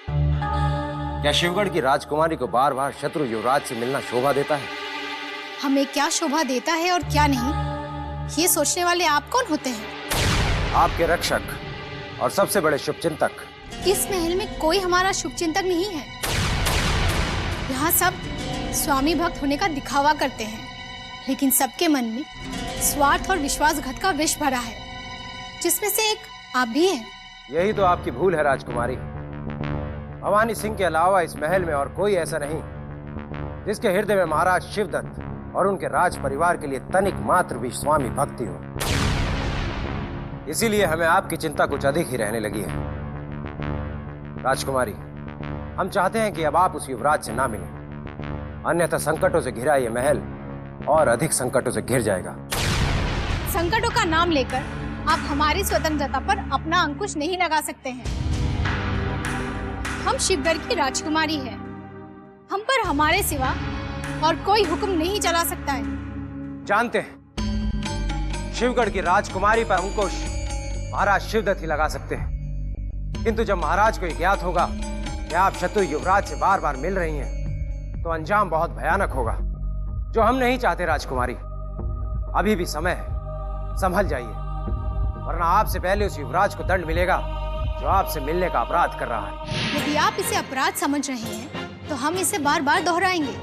क्या शिवगढ़ की राजकुमारी को बार बार शत्रु युवराज से मिलना शोभा देता है? हमें क्या शोभा देता है और क्या नहीं, ये सोचने वाले आप कौन होते हैं? आपके रक्षक और सबसे बड़े शुभचिंतक। इस महल में कोई हमारा शुभचिंतक नहीं है। यहाँ सब स्वामी भक्त होने का दिखावा करते हैं, लेकिन सबके मन में स्वार्थ और विश्वासघात का विष भरा है, जिसमें से एक आप भी हैं। यही तो आपकी भूल है राजकुमारी। भवानी सिंह के अलावा इस महल में और कोई ऐसा नहीं जिसके हृदय में महाराज शिवदत्त और उनके राज परिवार के लिए तनिक मात्र भी स्वामी भक्ति हो। इसीलिए हमें आपकी चिंता कुछ अधिक ही रहने लगी है। राजकुमारी, हम चाहते हैं कि अब आप उस युवराज से ना मिलें, अन्यथा संकटों से घिरा ये महल और अधिक संकटों से घिर जाएगा। संकटों का नाम लेकर आप हमारी स्वतंत्रता पर अपना अंकुश नहीं लगा सकते हैं। हम शिवगढ़ की राजकुमारी हैं। हम पर हमारे सिवा और कोई हुक्म नहीं चला सकता है। जानते हैं, शिवगढ़ की राजकुमारी पर अंकुश महाराज शिवदत्त ही लगा सकते हैं, किंतु जब महाराज को यह ज्ञात होगा कि आप शत्रु युवराज से बार बार मिल रही हैं, तो अंजाम बहुत भयानक होगा, जो हम नहीं चाहते। राजकुमारी, अभी भी समय है, संभल जाइए, वरना आपसे पहले उस युवराज को दंड मिलेगा जो आपसे मिलने का अपराध कर रहा है। यदि आप इसे अपराध समझ रहे हैं तो हम इसे बार बार दोहराएंगे,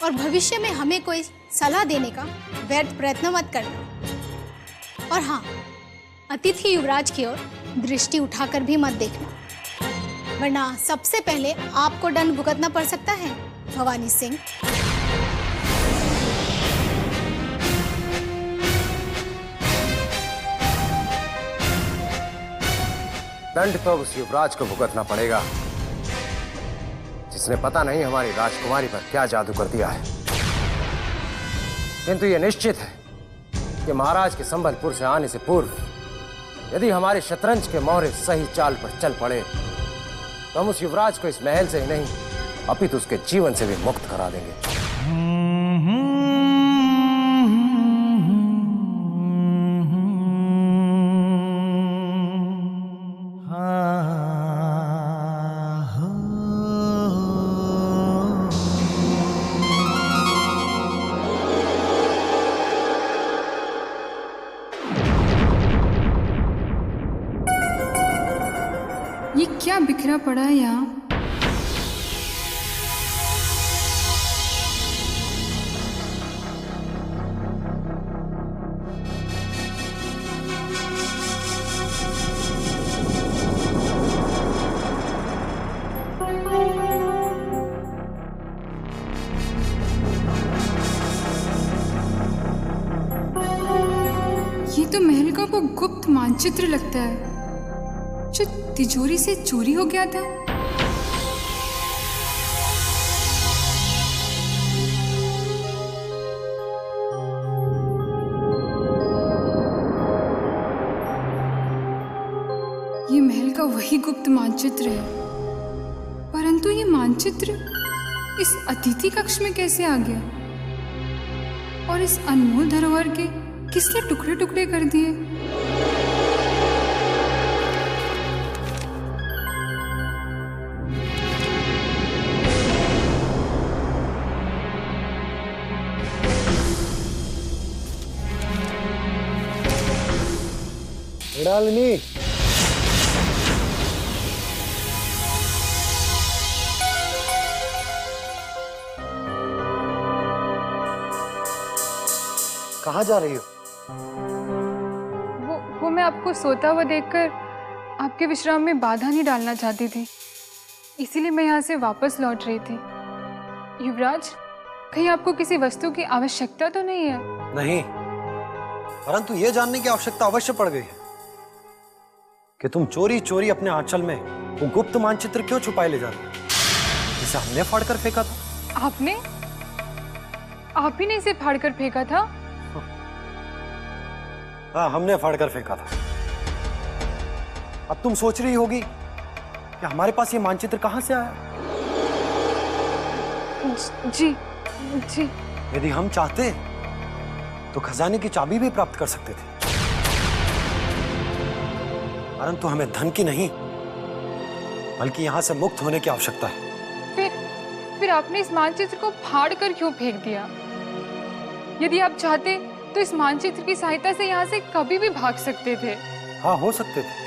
और भविष्य में हमें कोई सलाह देने का व्यर्थ प्रयत्न मत करना। और हाँ, अतिथि युवराज की ओर दृष्टि उठाकर भी मत देखना, वरना सबसे पहले आपको दंड भुगतना पड़ सकता है भवानी सिंह। दंड तो उस युवराज को भुगतना पड़ेगा जिसने पता नहीं हमारी राजकुमारी पर क्या जादू कर दिया है। किंतु यह निश्चित है कि महाराज के संबलपुर से आने से पूर्व यदि हमारे शतरंज के मोहरे सही चाल पर चल पड़े तो हम उस युवराज को इस महल से ही नहीं अपितु उसके जीवन से भी मुक्त करा देंगे। ये क्या बिखरा पड़ा है यहाँ? ये तो महल का वो गुप्त मानचित्र लगता है जो तिजोरी से चोरी हो गया था। ये महल का वही गुप्त मानचित्र है, परंतु ये मानचित्र इस अतिथि कक्ष में कैसे आ गया? और इस अनमोल धरोहर के किसने टुकड़े टुकड़े कर दिए? मृणालिनी, कहाँ जा रही हो? वो मैं आपको सोता हुआ देखकर आपके विश्राम में बाधा नहीं डालना चाहती थी, इसीलिए मैं यहाँ से वापस लौट रही थी। युवराज, कहीं आपको किसी वस्तु की आवश्यकता तो नहीं है? नहीं, परंतु ये जानने की आवश्यकता अवश्य पड़ गई है कि तुम चोरी चोरी अपने आंचल में वो गुप्त मानचित्र क्यों छुपाए ले जा रहे हो, जिसे हमने फाड़कर फेंका था। आपने? आप ही ने इसे फाड़कर फेंका था? हाँ, हमने फाड़कर फेंका था। अब तुम सोच रही होगी कि हमारे पास ये मानचित्र कहां से आया? जी जी। यदि हम चाहते तो खजाने की चाबी भी प्राप्त कर सकते थे, परंतु हमें धन की नहीं बल्कि यहां से मुक्त होने की आवश्यकता है। फिर आपने इस मानचित्र को फाड़ कर क्यों फेंक दिया? यदि आप चाहते तो इस मानचित्र की सहायता से यहाँ से कभी भी भाग सकते थे। हाँ, हो सकते थे,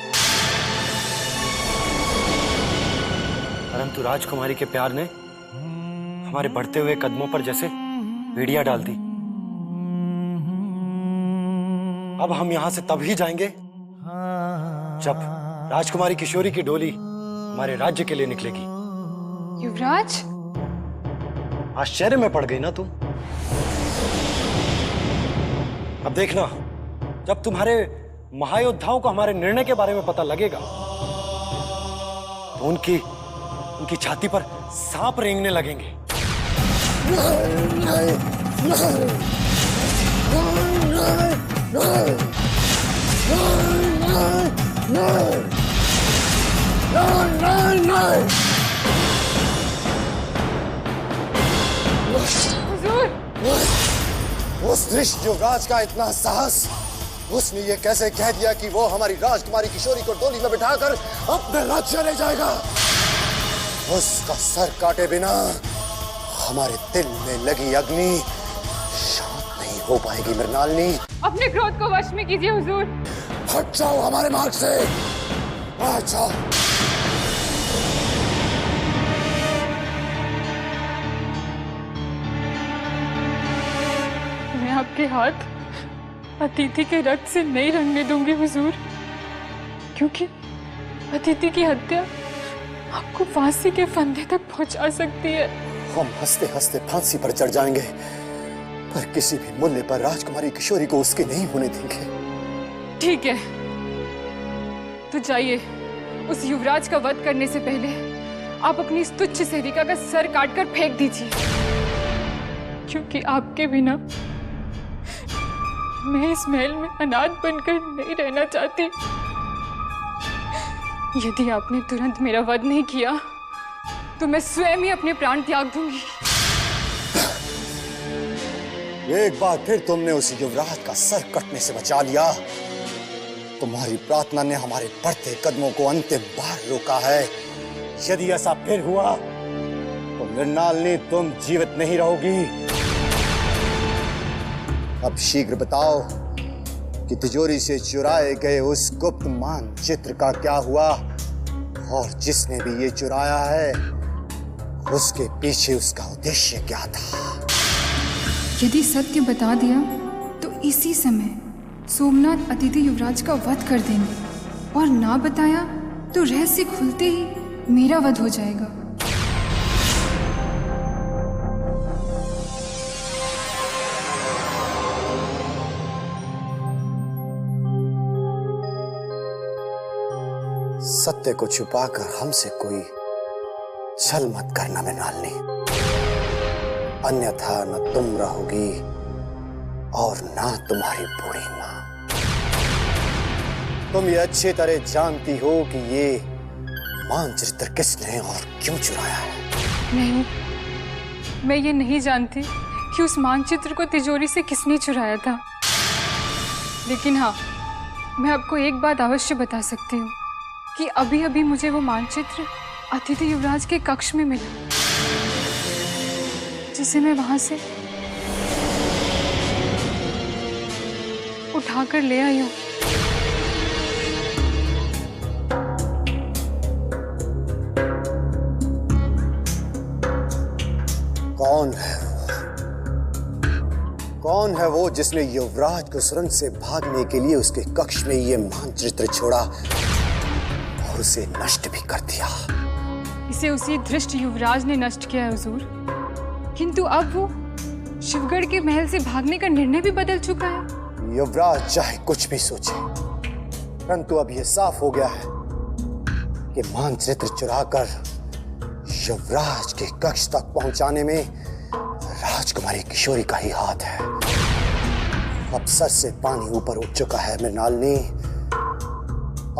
परंतु राजकुमारी के प्यार ने हमारे बढ़ते हुए कदमों पर जैसे बेड़ियां डाल दी। अब हम यहां से तब ही जाएंगे जब राजकुमारी किशोरी की डोली हमारे राज्य के लिए निकलेगी। युवराज, आश्चर्य में पड़ गई ना तुम? अब देखना, जब तुम्हारे महायोद्धाओं को हमारे निर्णय के बारे में पता लगेगा तो उनकी छाती पर सांप रेंगने लगेंगे। उस दृश्य युवराज का इतना साहस, उसने ये कैसे कह दिया कि वो हमारी राजकुमारी किशोरी को डोली में बिठाकर अपने राज्य ले जाएगा? उसका सर काटे बिना हमारे दिल में लगी अग्नि शांत नहीं हो पाएगी। मृणालिनी, अपने क्रोध को वश में कीजिए हुजूर। हट जाओ हमारे मार्ग से, आ जाओ। मैं आपके हाथ अतिथि के रक्त से नहीं रंगने दूंगी हुजूर, क्योंकि अतिथि की हत्या आपको फांसी के फंदे तक पहुंचा सकती है। हम हंसते हंसते फांसी पर चढ़ जाएंगे, पर किसी भी मूल्य पर राजकुमारी किशोरी को उसके नहीं होने देंगे। ठीक है, तो जाइए, उस युवराज का वध करने से पहले आप अपनी इस तुच्छ सेविका का सर काटकर फेंक दीजिए, क्योंकि आपके बिना मैं इस महल में अनाथ बनकर नहीं रहना चाहती। यदि आपने तुरंत मेरा वध नहीं किया तो मैं स्वयं ही अपने प्राण त्याग दूंगी। एक बार फिर तुमने उस युवराज का सर कटने से बचा लिया। तुम्हारी प्रार्थना ने हमारे बढ़ते कदमों को अंतिम बार रोका है। यदि ऐसा फिर हुआ तो मृणालिनी, तुम जीवित नहीं रहोगी। अब शीघ्र बताओ कि तिजोरी से चुराए गए उस गुप्त मानचित्र का क्या हुआ, और जिसने भी ये चुराया है उसके पीछे उसका उद्देश्य क्या था? यदि सत्य बता दिया तो इसी समय सोमनाथ अतिथि युवराज का वध कर देंगे, और ना बताया तो रहस्य खुलते ही मेरा वध हो जाएगा। सत्य को छुपाकर हमसे कोई छल मत करना मृणालिनी, अन्यथा न तुम रहोगी और ना तुम्हारी बूढ़ी मां। तुम ये अच्छी तरह जानती हो कि ये मानचित्र किसने और क्यों चुराया है। नहीं, मैं ये नहीं जानती कि उस मानचित्र को तिजोरी से किसने चुराया था, लेकिन हाँ, मैं आपको एक बात अवश्य बता सकती हूँ कि अभी अभी मुझे वो मानचित्र अतिथि युवराज के कक्ष में मिला, जिसे मैं वहां से उठाकर ले आई हूँ। कौन है वो जिसने युवराज को सुरंग से भागने के लिए उसके कक्ष में ये मानचित्र छोड़ा और उसे नष्ट भी कर दिया? इसे उसी धृष्ट युवराज ने नष्ट किया है हुजूर। किंतु अब वो शिवगढ़ के महल से भागने का निर्णय भी बदल चुका है। युवराज चाहे कुछ भी सोचे, परंतु अब यह साफ हो गया है कि मानचित्र चुराकर युवराज के कक्ष तक पहुंचाने में राजकुमारी किशोरी का ही हाथ है। अब सच से पानी ऊपर उठ चुका है मृणालिनी।